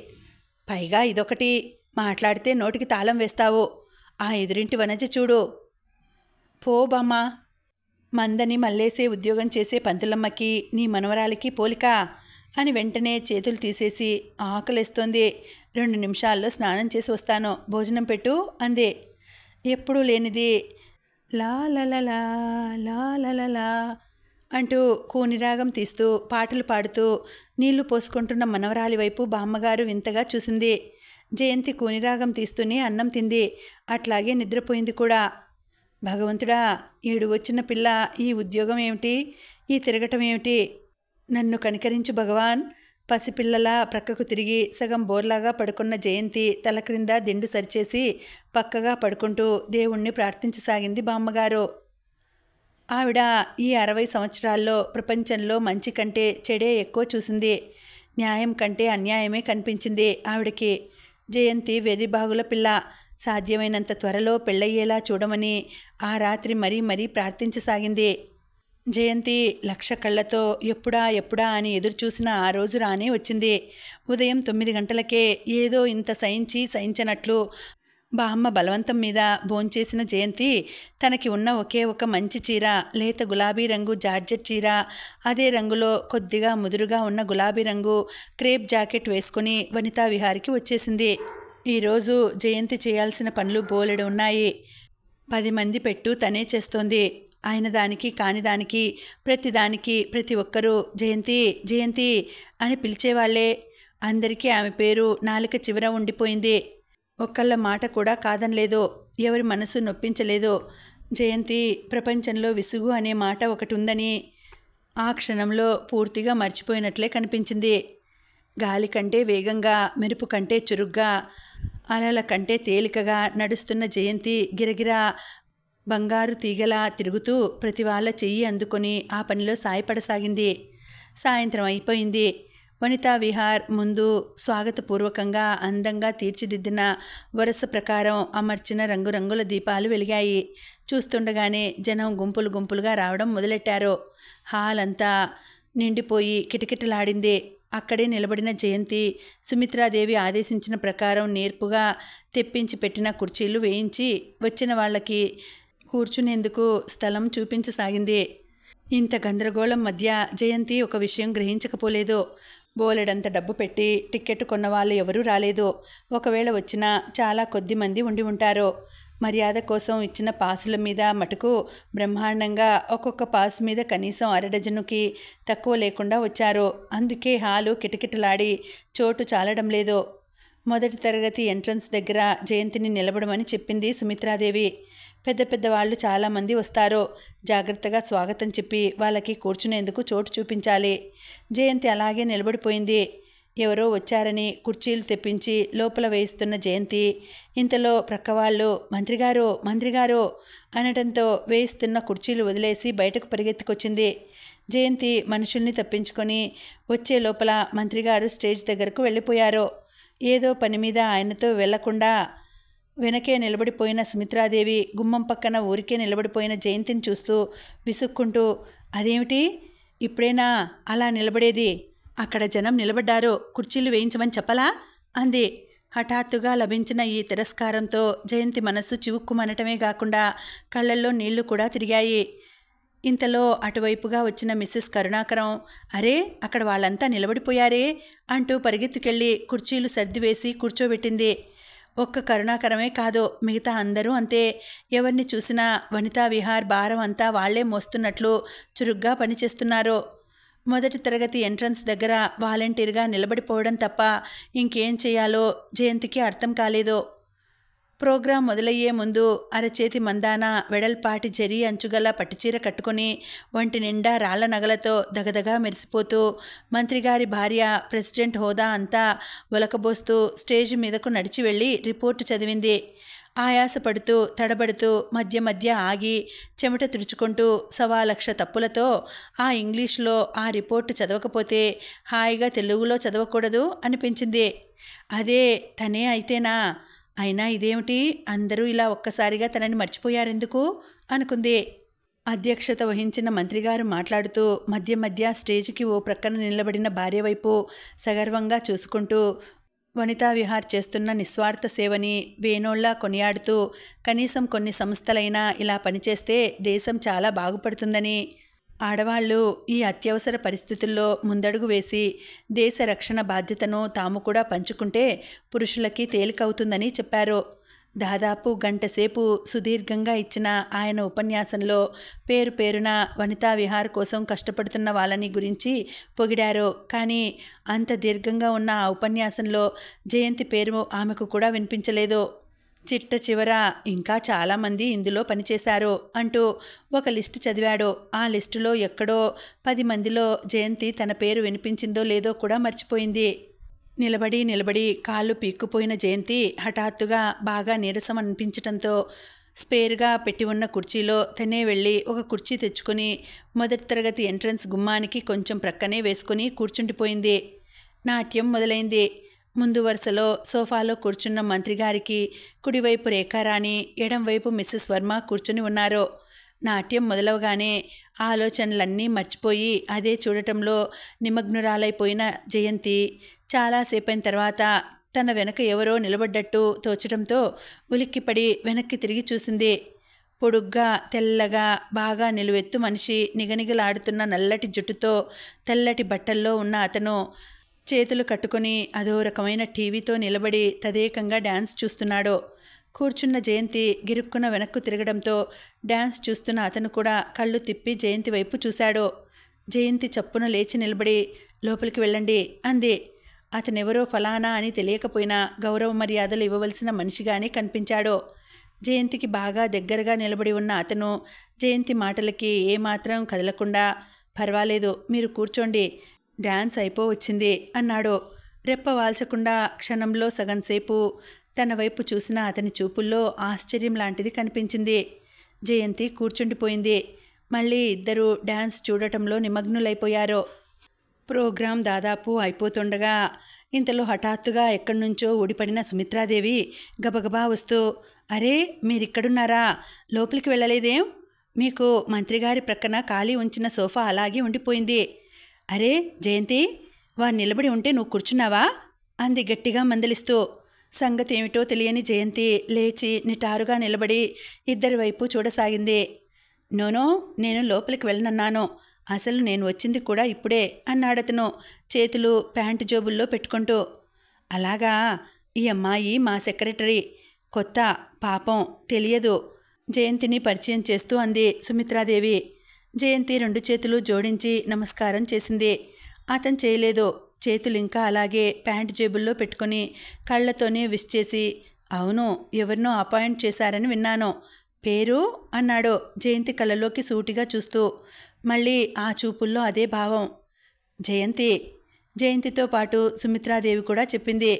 పైగా ఇదొకటి, మాట్లాడితే నోటికి తాళం వేస్తావు. ఆ ఎదురింటి వనజ చూడు. పో బామ్మ. మందని మల్లేసే ఉద్యోగం చేసే పంతులమ్మకి నీ మనవరాలికి పోలిక అని వెంటనే చేతులు తీసేసి, ఆకలేస్తోంది, 2 నిమిషాల్లో స్నానం చేసి వస్తాను, భోజనం పెట్టు అంది. ఎప్పుడూ లేనిది లా లలలా లా లలలా అంటూ కూనిరాగం తీస్తూ పాటలు పాడుతూ నీళ్లు పోసుకుంటున్న మనవరాలి వైపు బామ్మగారు వింతగా చూసింది. జయంతి కూనిరాగం తీస్తూనే అన్నం తింది. అట్లాగే నిద్రపోయింది కూడా. భగవంతుడా, ఈడు వచ్చిన పిల్ల ఈ ఉద్యోగం ఏమిటి, ఈ తిరగటం ఏమిటి? నన్ను కనికరించు భగవాన్. పసిపిల్లలా ప్రక్కకు తిరిగి సగం బోర్లాగా పడుకున్న జయంతి తల క్రింద దిండు సరిచేసి పక్కగా పడుకుంటూ దేవుణ్ణి ప్రార్థించసాగింది బామ్మగారు. ఆవిడ ఈ 60 సంవత్సరాల్లో ప్రపంచంలో మంచి కంటే చెడే ఎక్కువ చూసింది. న్యాయం కంటే అన్యాయమే కనిపించింది ఆవిడకి. జయంతి వెర్రిబాగుల పిల్ల. సాధ్యమైనంత త్వరలో పెళ్ళయ్యేలా చూడమని ఆ రాత్రి మరీ మరీ ప్రార్థించసాగింది. జయంతి లక్ష కళ్ళతో ఎప్పుడా ఎప్పుడా అని ఎదురుచూసిన ఆ రోజు రానే వచ్చింది. ఉదయం 9 గంటలకే ఏదో ఇంత సహించనట్లు బామ్మ బలవంతం మీద భోంచేసిన జయంతి తనకి ఉన్న ఒకే ఒక మంచి చీర, లేత గులాబీ రంగు జార్జెట్ చీర, అదే రంగులో కొద్దిగా ముదురుగా ఉన్న గులాబీ రంగు క్రేప్ జాకెట్ వేసుకుని వనితా విహారికి వచ్చేసింది. ఈరోజు జయంతి చేయాల్సిన పనులు బోలెడు ఉన్నాయి. 10 మంది పెట్టు తనే చేస్తోంది. ఆయన దానికి కాని దానికి ప్రతిదానికి ప్రతి ఒక్కరూ జయంతి జయంతి అని పిలిచేవాళ్లే. అందరికీ ఆమె పేరు నాలుక చివర ఉండిపోయింది. ఒక్కళ్ళ మాట కూడా కాదనలేదు. ఎవరి మనసు నొప్పించలేదు. జయంతి ప్రపంచంలో విసుగు అనే మాట ఒకటి ఉందని ఆ క్షణంలో పూర్తిగా మర్చిపోయినట్లే కనిపించింది. గాలి కంటే వేగంగా, మెరుపు కంటే చురుగ్గా, అలల కంటే తేలికగా నడుస్తున్న జయంతి గిరగిరా బంగారు తీగలా తిరుగుతూ ప్రతి వాళ్ళ చెయ్యి అందుకొని ఆ పనిలో సాయపడసాగింది. సాయంత్రం అయిపోయింది. వనితా విహార్ ముందు స్వాగతపూర్వకంగా అందంగా తీర్చిదిద్దిన వరుస ప్రకారం అమర్చిన రంగురంగుల దీపాలు వెలిగాయి. చూస్తుండగానే జనం గుంపులు గుంపులుగా రావడం మొదలెట్టారు. హాల్ అంతా నిండిపోయి కిటకిటలాడింది. అక్కడే నిలబడిన జయంతి సుమిత్రాదేవి ఆదేశించిన ప్రకారం నేర్పుగా తెప్పించి పెట్టిన కుర్చీలు వేయించి వచ్చిన వాళ్ళకి కూర్చునేందుకు స్థలం చూపించసాగింది. ఇంత గందరగోళం మధ్య జయంతి ఒక విషయం గ్రహించకపోలేదు. బోలెడంత డబ్బు పెట్టి టిక్కెట్ కొన్న వాళ్ళు ఎవరూ రాలేదు. ఒకవేళ వచ్చినా చాలా కొద్ది మంది ఉండి ఉంటారు. మర్యాద కోసం ఇచ్చిన పాసుల మీద మటుకు బ్రహ్మాండంగా ఒక్కొక్క పాస్ మీద కనీసం 1/2 డజనుకి తక్కువ లేకుండా వచ్చారు. అందుకే హాలు కిటకిటలాడి చోటు చాలడం లేదు. మొదటి తరగతి ఎంట్రన్స్ దగ్గర జయంతిని నిలబడమని చెప్పింది సుమిత్రాదేవి. పెద్ద పెద్ద వాళ్ళు చాలామంది వస్తారు. జాగ్రత్తగా స్వాగతం చెప్పి వాళ్ళకి కూర్చునేందుకు చోటు చూపించాలి. జయంతి అలాగే నిలబడిపోయింది. ఎవరో వచ్చారని కుర్చీలు తెప్పించి లోపల వేయిస్తున్న జయంతి ఇంతలో ప్రక్కవాళ్ళు మంత్రిగారు మంత్రిగారు అనటంతో వేయిస్తున్న కుర్చీలు వదిలేసి బయటకు పరిగెత్తుకొచ్చింది. జయంతి మనుషుల్ని తప్పించుకొని వచ్చే లోపల మంత్రిగారు స్టేజ్ దగ్గరకు వెళ్ళిపోయారు. ఏదో పని మీద ఆయనతో వెళ్లకుండా వెనకే నిలబడిపోయిన సుమిత్రాదేవి గుమ్మం పక్కన ఊరికే నిలబడిపోయిన జయంతిని చూస్తూ విసుక్కుంటూ, అదేమిటి ఇప్పుడేనా అలా నిలబడేది? అక్కడ జనం నిలబడ్డారు, కుర్చీలు వేయించమని చెప్పలా అంది. హఠాత్తుగా లభించిన ఈ తిరస్కారంతో జయంతి మనస్సు చివుక్కుమనటమే కాకుండా కళ్ళల్లో నీళ్లు కూడా తిరిగాయి. ఇంతలో అటువైపుగా వచ్చిన మిస్సెస్ కరుణాకరం, అరే అక్కడ వాళ్ళంతా నిలబడిపోయారే అంటూ పరిగెత్తుకెళ్ళి కుర్చీలు సర్దివేసి కూర్చోబెట్టింది. ఒక్క కరుణాకరమే కాదు, మిగతా అందరూ అంతే. ఎవరిని చూసినా వనితా విహార్ భారం అంతా వాళ్లే మోస్తున్నట్లు చురుగ్గా పనిచేస్తున్నారు. మొదటి తరగతి ఎంట్రన్స్ దగ్గర వాలంటీర్గా నిలబడిపోవడం తప్ప ఇంకేం చేయాలో జయంతికి అర్థం కాలేదు. ప్రోగ్రాం మొదలయ్యే ముందు అరచేతి మందాన వెడల్పాటి జరీ అంచుగల పట్టుచీర కట్టుకుని ఒంటి నిండా రాళ్ల నగలతో దగదగా మెరిసిపోతూ మంత్రిగారి భార్య ప్రెసిడెంట్ హోదా అంతా ఒలకబోస్తూ స్టేజ్ మీదకు నడిచి వెళ్ళి రిపోర్టు చదివింది. ఆయాసపడుతూ తడబడుతూ మధ్య మధ్య ఆగి చెమట తుడుచుకుంటూ 1,00,000 తప్పులతో ఆ ఇంగ్లీష్లో ఆ రిపోర్టు చదవకపోతే హాయిగా తెలుగులో చదవకూడదు అనిపించింది. అదే తనే అయితేనా? అయినా ఇదేమిటి, అందరూ ఇలా ఒక్కసారిగా తనని మర్చిపోయారెందుకు అనుకుంది. అధ్యక్షత వహించిన మంత్రిగారు మాట్లాడుతూ మధ్య మధ్య స్టేజ్కి ఓ ప్రక్కన నిలబడిన భార్య వైపు సగర్వంగా చూసుకుంటూ వనితా విహార్ చేస్తున్న నిస్వార్థ సేవని వేణోళ్లా కొనియాడుతూ కనీసం కొన్ని సంస్థలైనా ఇలా పనిచేస్తే దేశం చాలా బాగుపడుతుందని, ఆడవాళ్లు ఈ అత్యవసర పరిస్థితుల్లో ముందడుగు వేసి దేశ రక్షణ బాధ్యతను తాము కూడా పంచుకుంటే పురుషులకి తేలికవుతుందని చెప్పారు. దాదాపు గంటసేపు సుదీర్ఘంగా ఇచ్చిన ఆయన ఉపన్యాసంలో పేరు పేరున వనితా విహార్ కోసం కష్టపడుతున్న వాళ్ళని గురించి పొగిడారు. కానీ అంత దీర్ఘంగా ఉన్న ఆ ఉపన్యాసంలో జయంతి పేరు ఆమెకు కూడా వినిపించలేదు. చిట్ట చివర ఇంకా చాలామంది ఇందులో పనిచేశారు అంటూ ఒక లిస్టు చదివాడు. ఆ లిస్టులో ఎక్కడో 10 మందిలో జయంతి తన పేరు వినిపించిందో లేదో కూడా మర్చిపోయింది. నిలబడి కాళ్ళు పీక్కుపోయిన జయంతి హఠాత్తుగా బాగా నీరసం అనిపించటంతో స్పేర్గా పెట్టి ఉన్న కుర్చీలో తనే వెళ్ళి ఒక కుర్చీ తెచ్చుకొని మొదటి తరగతి ఎంట్రన్స్ గుమ్మానికి కొంచెం ప్రక్కనే వేసుకుని కూర్చుండిపోయింది. నాట్యం మొదలైంది. ముందు వరుసలో సోఫాలో కూర్చున్న మంత్రిగారికి కుడివైపు రేఖారాణి, ఎడంవైపు మిస్సెస్ వర్మ కూర్చుని ఉన్నారు. నాట్యం మొదలవగానే ఆలోచనలన్నీ మర్చిపోయి అదే చూడటంలో నిమగ్నురాలైపోయిన జయంతి చాలాసేపైన తర్వాత తన వెనక ఎవరో నిలబడ్డట్టు తోచడంతో ఉలిక్కిపడి వెనక్కి తిరిగి చూసింది. పొడుగ్గా తెల్లగా బాగా నిలువెత్తు మనిషి, నిగనిగలాడుతున్న నల్లటి జుట్టుతో తెల్లటి బట్టల్లో ఉన్న అతను చేతులు కట్టుకొని అదో రకమైన టీవీతో నిలబడి తదేకంగా డ్యాన్స్ చూస్తున్నాడు. కూర్చున్న జయంతి గిరుక్కున వెనక్కు తిరగడంతో డ్యాన్స్ చూస్తున్న అతను కూడా కళ్ళు తిప్పి జయంతి వైపు చూశాడు. జయంతి చప్పున లేచి నిలబడి లోపలికి వెళ్ళండి అంది. అతనెవరో ఫలానా అని తెలియకపోయినా గౌరవ మర్యాదలు ఇవ్వవలసిన మనిషిగానే కనిపించాడు. జయంతికి బాగా దగ్గరగా నిలబడి ఉన్న అతను జయంతి మాటలకి ఏమాత్రం కదలకుండా పర్వాలేదు, మీరు కూర్చోండి, డ్యాన్స్ అయిపోవచ్చింది అన్నాడు. రెప్ప వాల్చకుండా క్షణంలో సగంసేపు తన వైపు చూసిన అతని చూపుల్లో ఆశ్చర్యం లాంటిది కనిపించింది. జయంతి కూర్చుండిపోయింది. మళ్ళీ ఇద్దరు డ్యాన్స్ చూడటంలో నిమగ్నులైపోయారు. ప్రోగ్రాం దాదాపు అయిపోతుండగా ఇంతలో హఠాత్తుగా ఎక్కడి నుంచో ఊడిపడిన సుమిత్రాదేవి గబగబా వస్తూ, అరే మీరిక్కడున్నారా, లోపలికి వెళ్ళలేదేం? మీకు మంత్రిగారి ప్రక్కన ఖాళీ ఉంచిన సోఫా అలాగే ఉండిపోయింది. అరే జయంతి, వారు నిలబడి ఉంటే నువ్వు కూర్చున్నావా అంది గట్టిగా మందలిస్తూ. సంగతి ఏమిటో తెలియని జయంతి లేచి నిటారుగా నిలబడి ఇద్దరి వైపు చూడసాగింది. నోనో, నేను లోపలికి వెళ్ళనన్నాను, అసలు నేను వచ్చింది కూడా ఇప్పుడే అన్నాడతను చేతులు ప్యాంటు జోబుల్లో పెట్టుకుంటూ. అలాగా, ఈ అమ్మాయి మా సెక్రటరీ, కొత్త, పాపం తెలియదు, జయంతిని పరిచయం చేస్తూ అంది సుమిత్రాదేవి. జయంతి 2 చేతులు జోడించి నమస్కారం చేసింది. అతను చేయలేదు. చేతులు ఇంకా అలాగే ప్యాంటు జేబుల్లో పెట్టుకుని కళ్ళతోనే విష్ చేసి, అవును, ఎవరినో అపాయింట్ చేశారని విన్నాను, పేరు అన్నాడు జయంతి కళ్ళలోకి సూటిగా చూస్తూ. మళ్ళీ ఆ చూపుల్లో అదే భావం. జయంతి. జయంతితో పాటు సుమిత్రాదేవి కూడా చెప్పింది.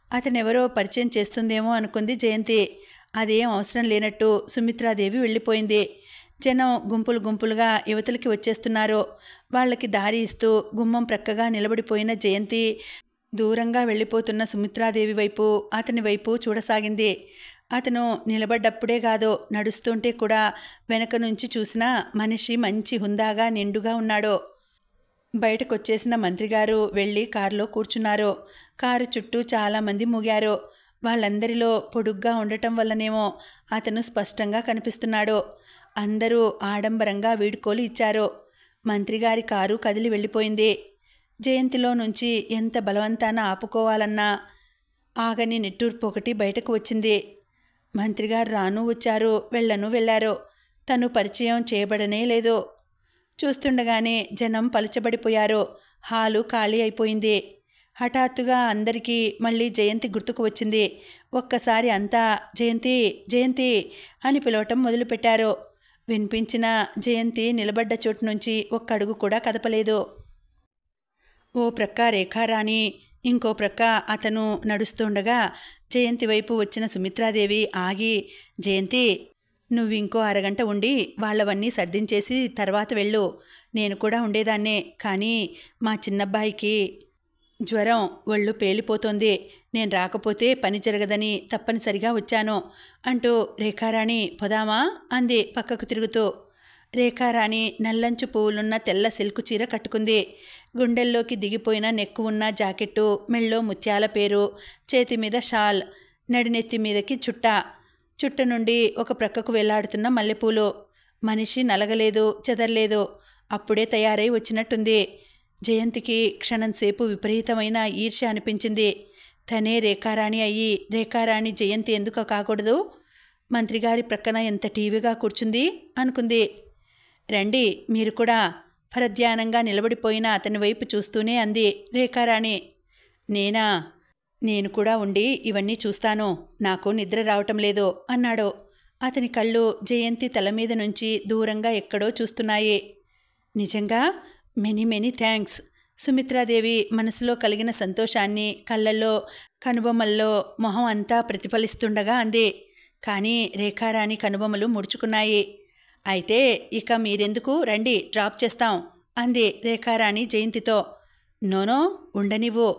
అతనెవరో పరిచయం చేస్తుందేమో అనుకుంది జయంతి. అదేం అవసరం లేనట్టు సుమిత్రాదేవి వెళ్ళిపోయింది. జనం గుంపులు గుంపులుగా యువతలకి వచ్చేస్తున్నారు. వాళ్ళకి దారి ఇస్తూ గుమ్మం ప్రక్కగా నిలబడిపోయిన జయంతి దూరంగా వెళ్ళిపోతున్న సుమిత్రాదేవి వైపు, అతని వైపు చూడసాగింది. అతను నిలబడ్డప్పుడే కాదు, నడుస్తుంటే కూడా వెనక నుంచి చూసిన మనిషి మంచి హుందాగా నిండుగా ఉన్నాడు. బయటకొచ్చేసిన మంత్రిగారు వెళ్ళి కారులో కూర్చున్నారు. కారు చుట్టూ చాలామంది మూగారు. వాళ్ళందరిలో పొడుగ్గా ఉండటం వల్లనేమో అతను స్పష్టంగా కనిపిస్తున్నాడు. అందరూ ఆడంబరంగా వీడ్కోలు ఇచ్చారు. మంత్రిగారి కారు కదిలి వెళ్ళిపోయింది. జయంతిలో నుంచి ఎంత బలవంతాన ఆపుకోవాలన్నా ఆగని నిట్టూర్పు ఒకటి బయటకు వచ్చింది. మంత్రిగారు రాను వచ్చారు, వెళ్ళను వెళ్ళారు. తను పరిచయం చేయబడనే లేదు. చూస్తుండగానే జనం పలుచబడిపోయారు. హాలు ఖాళీ అయిపోయింది. హఠాత్తుగా అందరికీ మళ్ళీ జయంతి గుర్తుకు వచ్చింది. ఒక్కసారి అంతా జయంతి జయంతి అని పిలవటం మొదలుపెట్టారు. వినిపించిన జయంతి నిలబడ్డ చోటు నుంచి ఒక్క అడుగు కూడా కదపలేదు. ఓ ప్రక్క రేఖారాణి, ఇంకో ప్రక్క అతను నడుస్తుండగా జయంతి వైపు వచ్చిన సుమిత్రాదేవి ఆగి, జయంతి, నువ్వింకో అరగంట ఉండి వాళ్ళవన్నీ సర్దించేసి తర్వాత వెళ్ళు. నేను కూడా ఉండేదాన్నే, కానీ మా చిన్నబ్బాయికి జ్వరం, ఒళ్ళు పేలిపోతోంది. నేను రాకపోతే పని జరగదని తప్పనిసరిగా వచ్చాను అంటూ రేఖారాణి పొదామా అంది పక్కకు తిరుగుతూ. రేఖారాణి నల్లంచు పువ్వులున్న తెల్ల సిల్కు చీర కట్టుకుంది. గుండెల్లోకి దిగిపోయిన నెక్కు ఉన్న జాకెట్టు, మెళ్ళో ముత్యాల పేరు, చేతి మీద షాల్, నడినెత్తి మీదకి చుట్ట నుండి ఒక ప్రక్కకు వేలాడుతున్న మల్లెపూలు. మనిషి నలగలేదు, చెదర్లేదు. అప్పుడే తయారై వచ్చినట్టుంది. జయంతికి క్షణంసేపు విపరీతమైన ఈర్ష్య అనిపించింది. తనే రేఖారాణి అయ్యి రేఖారాణి జయంతి ఎందుకు కాకూడదు? మంత్రిగారి ప్రక్కన ఎంత టీవీగా కూర్చుంది అనుకుంది. రండి మీరు కూడా, పరధ్యానంగా నిలబడిపోయిన అతని వైపు చూస్తూనే అంది రేఖారాణి. నేనా? నేను కూడా ఉండి ఇవన్నీ చూస్తాను, నాకు నిద్ర రావటం లేదు అన్నాడు. అతని కళ్ళు జయంతి తల మీద నుంచి దూరంగా ఎక్కడో చూస్తున్నాయి. నిజంగా? Many many thanks. సుమిత్రాదేవి మనసులో కలిగిన సంతోషాన్ని కళ్ళల్లో, కనుబొమ్మల్లో, మొహం అంతా ప్రతిఫలిస్తుండగా అంది. కానీ రేఖారాణి కనుబొమ్మలు ముడుచుకున్నాయి. అయితే ఇక మీరెందుకు, రండి డ్రాప్ చేస్తాం అంది రేఖారాణి జయంతితో. నోనో, ఉండనివ్వు,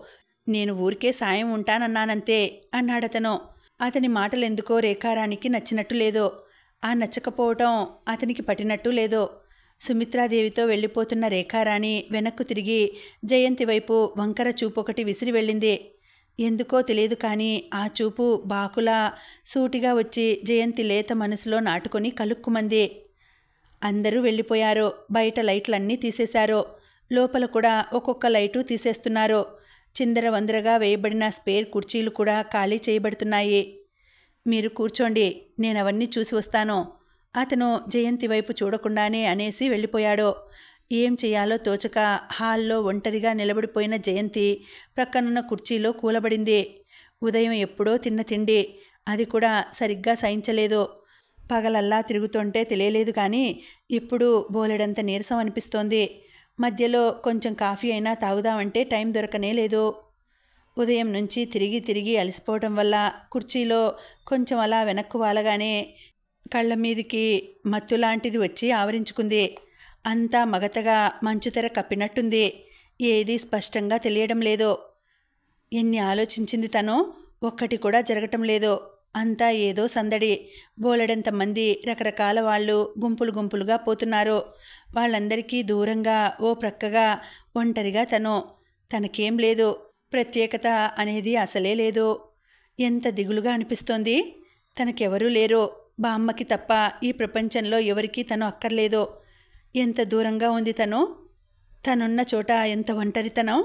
నేను ఊరికే సాయం ఉంటానన్నానంతే అన్నాడతను. అతని మాటలెందుకో రేఖారాణికి నచ్చినట్టు లేదో, ఆ నచ్చకపోవటం అతనికి పట్టినట్టు లేదో. సుమిత్రాదేవితో వెళ్ళిపోతున్న రేఖారాణి వెనక్కు తిరిగి జయంతి వైపు వంకర చూపొకటి విసిరి వెళ్ళింది. ఎందుకో తెలియదు కానీ ఆ చూపు బాకులా సూటిగా వచ్చి జయంతి లేత మనసులో నాటుకొని కలుక్కుమంది. అందరూ వెళ్ళిపోయారు. బయట లైట్లన్నీ తీసేశారు. లోపల కూడా ఒక్కొక్క లైటు తీసేస్తున్నారు. చిందరవందరగా వేయబడిన స్పేర్ కుర్చీలు కూడా ఖాళీ చేయబడుతున్నాయి. మీరు కూర్చోండి, నేనవన్నీ చూసి వస్తాను అతను జయంతి వైపు చూడకుండానే అనేసి వెళ్ళిపోయాడు. ఏం చేయాలో తోచక హాల్లో ఒంటరిగా నిలబడిపోయిన జయంతి ప్రక్కనున్న కుర్చీలో కూలబడింది. ఉదయం ఎప్పుడో తిన్న తిండి, అది కూడా సరిగ్గా సహించలేదు. పగలల్లా తిరుగుతుంటే తెలియలేదు కానీ ఇప్పుడు బోలెడంత నీరసం అనిపిస్తోంది. మధ్యలో కొంచెం కాఫీ అయినా తాగుదామంటే టైం దొరకనే లేదు. ఉదయం నుంచి తిరిగి తిరిగి అలసిపోవటం వల్ల కుర్చీలో కొంచెం అలా వెనక్కు వాలగానే కళ్ళ మీదికి మత్తులాంటిది వచ్చి ఆవరించుకుంది. అంతా మగతగా మంచుతెర కప్పినట్టుంది. ఏదీ స్పష్టంగా తెలియడం లేదు. ఎన్ని ఆలోచించింది తను, ఒక్కటి కూడా జరగటం లేదు. అంతా ఏదో సందడి. బోలెడంత మంది రకరకాల వాళ్ళు గుంపులు గుంపులుగా పోతున్నారు. వాళ్ళందరికీ దూరంగా ఓ ప్రక్కగా ఒంటరిగా తనకేం లేదు, ప్రత్యేకత అనేది అసలే లేదు. ఎంత దిగులుగా అనిపిస్తోంది. తనకెవరూ లేరు, బామ్మకి తప్ప ఈ ప్రపంచంలో ఎవరికీ తను అక్కర్లేదు. ఎంత దూరంగా ఉంది తనున్న చోట ఎంత ఒంటరితనం.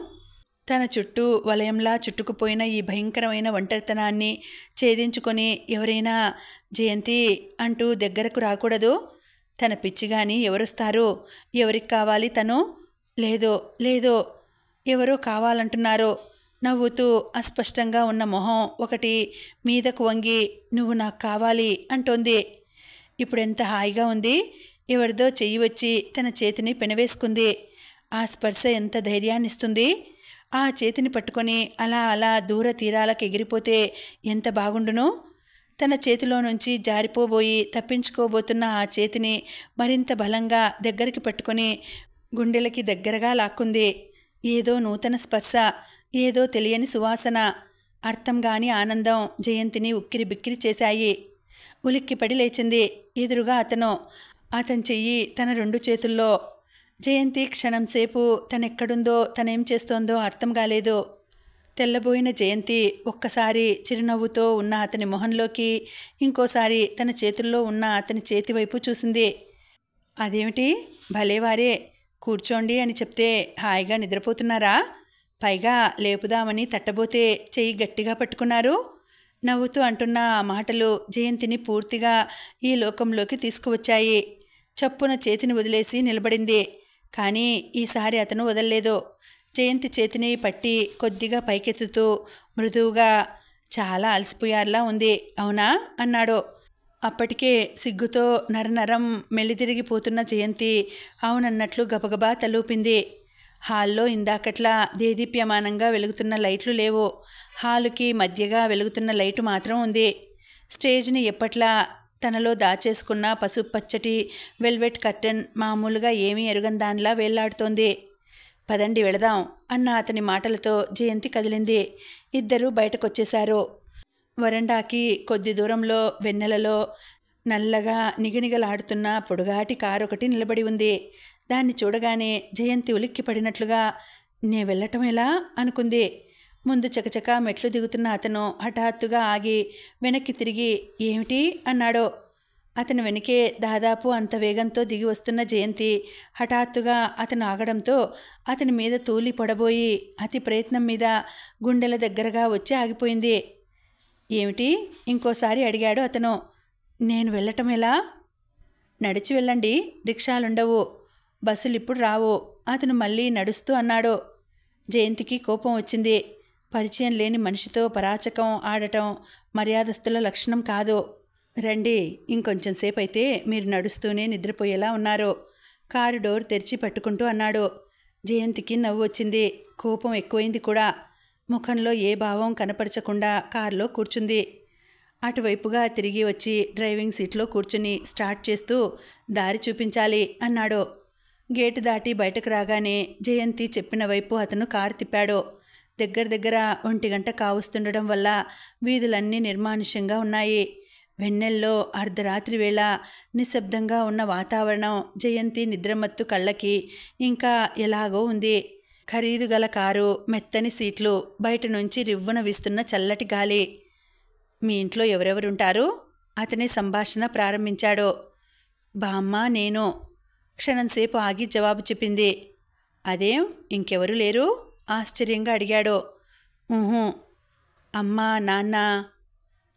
తన చుట్టూ వలయంలా చుట్టుకుపోయిన ఈ భయంకరమైన ఒంటరితనాన్ని ఛేదించుకొని ఎవరైనా జయంతి అంటూ దగ్గరకు రాకూడదు. తన పిచ్చిగాని ఎవరొస్తారు? ఎవరికి కావాలి తను? లేదో ఎవరో కావాలంటున్నారు. నవ్వుతూ అస్పష్టంగా ఉన్న మొహం ఒకటి మీదకు వంగి నువ్వు నాకు కావాలి అంటోంది. ఇప్పుడెంత హాయిగా ఉంది. ఎవరిదో చెయ్యి వచ్చి తన చేతిని పెనవేసుకుంది. ఆ స్పర్శ ఎంత ధైర్యాన్నిస్తుంది. ఆ చేతిని పట్టుకొని అలా అలా దూర తీరాలకు ఎగిరిపోతే ఎంత బాగుండును. తన చేతిలో నుంచి జారిపోబోయి తప్పించుకోబోతున్న ఆ చేతిని మరింత బలంగా దగ్గరికి పట్టుకొని గుండెలకి దగ్గరగా లాక్కుంది. ఏదో నూతన స్పర్శ, ఏదో తెలియని సువాసన, అర్థంగాని ఆనందం జయంతిని ఉక్కిరి బిక్కిరి చేశాయి. ఉలిక్కిపడి లేచింది. ఎదురుగా అతని చెయ్యి తన 2 చేతుల్లో. జయంతి క్షణంసేపు తనెక్కడుందో, తనేం చేస్తోందో అర్థం కాలేదు. తెల్లబోయిన జయంతి ఒక్కసారి చిరునవ్వుతో ఉన్న అతని మొహంలోకి, ఇంకోసారి తన చేతుల్లో ఉన్న అతని చేతి వైపు చూసింది. అదేమిటి, భలేవారే, కూర్చోండి అని చెప్తే హాయిగా నిద్రపోతున్నారా? పైగా లేపుదామని తట్టబోతే చెయ్యి గట్టిగా పట్టుకున్నారు. నవ్వుతూ అంటున్న ఆ మాటలు జయంతిని పూర్తిగా ఈ లోకంలోకి తీసుకువచ్చాయి. చప్పున చేతిని వదిలేసి నిలబడింది. కానీ ఈసారి అతను వదల్లేదు. జయంతి చేతిని పట్టి కొద్దిగా పైకెత్తుతూ మృదువుగా, చాలా అలసిపోయారులా ఉంది, అవునా అన్నాడు. అప్పటికే సిగ్గుతో నరనరం మెల్లితిరిగిపోతున్న జయంతి అవునన్నట్లు గబగబా తలూపింది. హాల్లో ఇందాకట్లా దేదీప్యమానంగా వెలుగుతున్న లైట్లు లేవు. హాలుకి మధ్యగా వెలుగుతున్న లైటు మాత్రం ఉంది. స్టేజ్ని ఎప్పట్లా తనలో దాచేసుకున్న పసుపచ్చటి వెల్వెట్ కర్టెన్ మామూలుగా ఏమీ ఎరుగందానిలా వేళ్లాడుతోంది. పదండి వెళదాం అన్న అతని మాటలతో జయంతి కదిలింది. ఇద్దరూ బయటకొచ్చేశారు. వరండాకి కొద్ది దూరంలో వెన్నెలలో నల్లగా నిగనిగలాడుతున్న పొడుగాటి కారు ఒకటి నిలబడి ఉంది. దాన్ని చూడగానే జయంతి ఉలిక్కి పడినట్లుగా నే వెళ్ళటం ఎలా అనుకుంది. ముందు చకచకా మెట్లు దిగుతున్న అతను హఠాత్తుగా ఆగి వెనక్కి తిరిగి ఏమిటి అన్నాడు. అతని వెనుకే దాదాపు అంత వేగంతో దిగి వస్తున్న జయంతి హఠాత్తుగా అతను ఆగడంతో అతని మీద తూలి పడబోయి అతి ప్రయత్నం మీద గుండెల దగ్గరగా వచ్చి ఆగిపోయింది. ఏమిటి? ఇంకోసారి అడిగాడు అతను. నేను వెళ్ళటం ఎలా? నడిచి వెళ్ళండి, రిక్షాలుండవు, బస్సులు ఇప్పుడు రావు, అతను మళ్ళీ నడుస్తూ అన్నాడు. జయంతికి కోపం వచ్చింది. పరిచయం లేని మనిషితో పరాచకం ఆడటం మర్యాదస్తుల లక్షణం కాదు. రండి, ఇంకొంచెం సేపు అయితే మీరు నడుస్తూనే నిద్రపోయేలా ఉన్నారు, కారు డోర్ తెరిచి పట్టుకుంటూ అన్నాడు. జయంతికి నవ్వు వచ్చింది. కోపం ఎక్కువైంది కూడా. ముఖంలో ఏ భావం కనపరచకుండా కారులో కూర్చుంది. అటువైపుగా తిరిగి వచ్చి డ్రైవింగ్ సీట్లో కూర్చుని స్టార్ట్ చేస్తూ దారి చూపించాలి అన్నాడు. గేటు దాటి బయటకు రాగానే జయంతి చెప్పిన వైపు అతను కారు తిప్పాడు. దగ్గర 1 గంట కావస్తుండడం వల్ల వీధులన్నీ నిర్మానుష్యంగా ఉన్నాయి. వెన్నెల్లో అర్ధరాత్రి వేళ నిశ్శబ్దంగా ఉన్న వాతావరణం జయంతి నిద్రమత్తు కళ్ళకి ఇంకా ఎలాగో ఉంది. ఖరీదు గల కారు, మెత్తని సీట్లు, బయట నుంచి రివ్వున వీస్తున్న చల్లటి గాలి. మీ ఇంట్లో ఎవరెవరుంటారు? అతనే సంభాషణ ప్రారంభించాడు. బామ్మ, నేను. క్షణంసేపు ఆగి జవాబు చెప్పింది. అదేం, ఇంకెవరూ లేరు? ఆశ్చర్యంగా అడిగాడు. ఊహూ. అమ్మ, నాన్న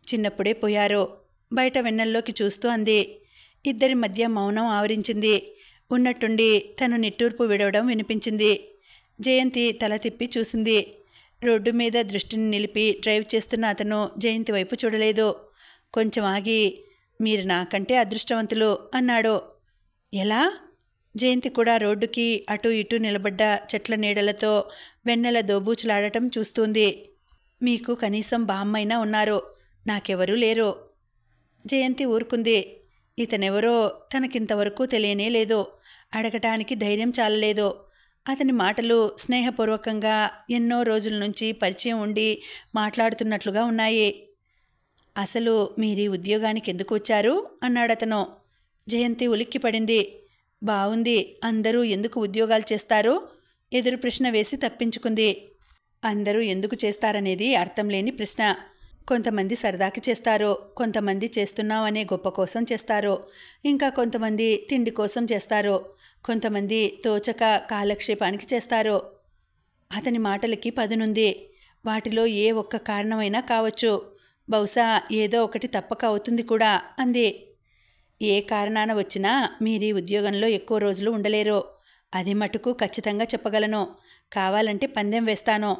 చిన్నప్పుడే పోయారు. బయట వెన్నెల్లోకి చూస్తూ అంది. ఇద్దరి మధ్య మౌనం ఆవరించింది. ఉన్నట్టుండి తను నిట్టూర్పు విడవడం వినిపించింది. జయంతి తల తిప్పి చూసింది. రోడ్డు మీద దృష్టిని నిలిపి డ్రైవ్ చేస్తున్న అతను జయంతి వైపు చూడలేదు. కొంచెం ఆగి, మీరు నాకంటే అదృష్టవంతులు అన్నాడు. ఎలా? జయంతి కూడా రోడ్డుకి అటు ఇటు నిలబడ్డ చెట్ల నీడలతో వెన్నెల దోబూచులాడటం చూస్తుంది. మీకు కనీసం బామ్మైనా ఉన్నారు, నాకెవరూ లేరు. జయంతి ఊరుకుంది. ఇతనెవరో తనకింతవరకు తెలియనే లేదు. అడగటానికి ధైర్యం చాలలేదు. అతని మాటలు స్నేహపూర్వకంగా ఎన్నో రోజుల నుంచి పరిచయం ఉండి మాట్లాడుతున్నట్లుగా ఉన్నాయి. అసలు మీరీ ఉద్యోగానికి ఎందుకు వచ్చారు అన్నాడతను. జయంతి ఉలిక్కిపడింది. బావుంది, అందరూ ఎందుకు ఉద్యోగాలు చేస్తారు? ఎదురు ప్రశ్న వేసి తప్పించుకుంది. అందరూ ఎందుకు చేస్తారనేది అర్థం లేని ప్రశ్న. కొంతమంది సరదాకి చేస్తారు, కొంతమంది చేస్తున్నాం అనే గొప్ప కోసం చేస్తారు, ఇంకా కొంతమంది తిండి కోసం చేస్తారు, కొంతమంది తోచక కాలక్షేపానికి చేస్తారు. అతని మాటలకి పదునుంది. వాటిలో ఏ ఒక్క కారణమైనా కావచ్చు. బహుశా ఏదో ఒకటి తప్పక అవుతుంది కూడా అంది. ఏ కారణాన వచ్చినా మీరీ ఉద్యోగంలో ఎక్కువ రోజులు ఉండలేరు, అది మటుకు ఖచ్చితంగా చెప్పగలను. కావాలంటే పందెం వేస్తాను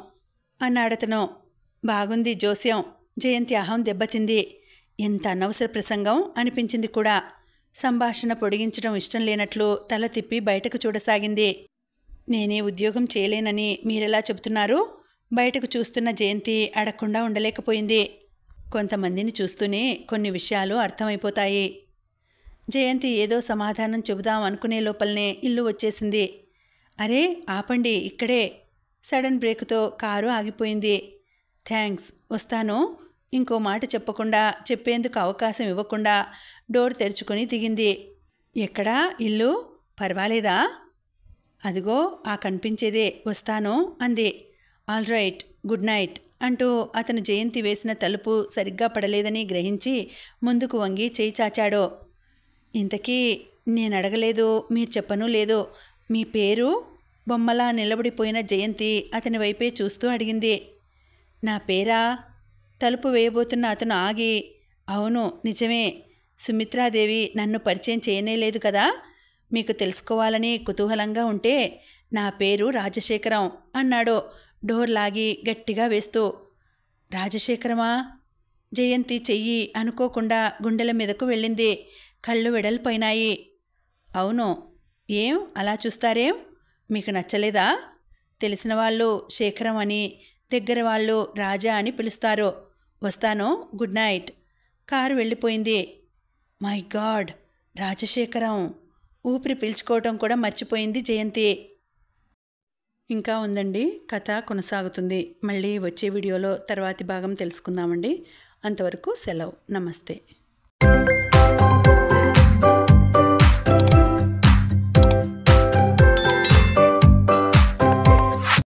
అన్నాడతను. బాగుంది జోస్యం. జయంతి అహం దెబ్బతింది. ఎంత అనవసర ప్రసంగం అనిపించింది కూడా. సంభాషణ పొడిగించడం ఇష్టం లేనట్లు తల తిప్పి బయటకు చూడసాగింది. నేనే ఉద్యోగం చేయలేనని మీరెలా చెబుతున్నారు? బయటకు చూస్తున్న జయంతి అడగకుండా ఉండలేకపోయింది. కొంతమందిని చూస్తూనే కొన్ని విషయాలు అర్థమైపోతాయి. జయంతి ఏదో సమాధానం చెబుదాం అనుకునే లోపలనే ఇల్లు వచ్చేసింది. అరే ఆపండి, ఇక్కడే. సడన్ బ్రేకుతో కారు ఆగిపోయింది. థ్యాంక్స్, వస్తాను. ఇంకో మాట చెప్పకుండా, చెప్పేందుకు అవకాశం ఇవ్వకుండా డోర్ తెరుచుకొని దిగింది. ఎక్కడా ఇల్లు? పర్వాలేదా? అదిగో ఆ కనిపించేదే, వస్తాను అంది. ఆల్ రైట్, గుడ్ నైట్ అంటూ అతను జయంతి వేసిన తలుపు సరిగ్గా పడలేదని గ్రహించి ముందుకు వంగి చేయి చాచాడు. ఇంతకీ నేనడగలేదు, మీరు చెప్పనూ లేదు. మీ పేరు? బొమ్మలా నిలబడిపోయిన జయంతి అతని వైపే చూస్తూ అడిగింది. నా పేరా? తలుపు వేయబోతున్న అతను ఆగి, అవును నిజమే, సుమిత్రాదేవి నన్ను పరిచయం చేయనేలేదు కదా. మీకు తెలుసుకోవాలని కుతూహలంగా ఉంటే నా పేరు రాజశేఖరం అన్నాడు డోర్ లాగి గట్టిగా వేస్తూ. రాజశేఖరమా? జయంతి చెయ్యి అనుకోకుండా గుండెల మీదకు వెళ్ళింది. కళ్ళు వెడల్పోయినాయి. అవును. ఏం అలా చూస్తారేం? మీకు నచ్చలేదా? తెలిసిన వాళ్ళు శేఖరం అని, దగ్గర వాళ్ళు రాజా అని పిలుస్తారు. వస్తాను, గుడ్ నైట్. కారు వెళ్ళిపోయింది. My God, Rajasekharam! ఊపిరి పీల్చుకోవటం కూడా మర్చిపోయింది జయంతి. ఇంకా ఉందండి, కథ కొనసాగుతుంది. మళ్ళీ వచ్చే వీడియోలో తర్వాతి భాగం తెలుసుకుందామండి. అంతవరకు సెలవు. నమస్తే.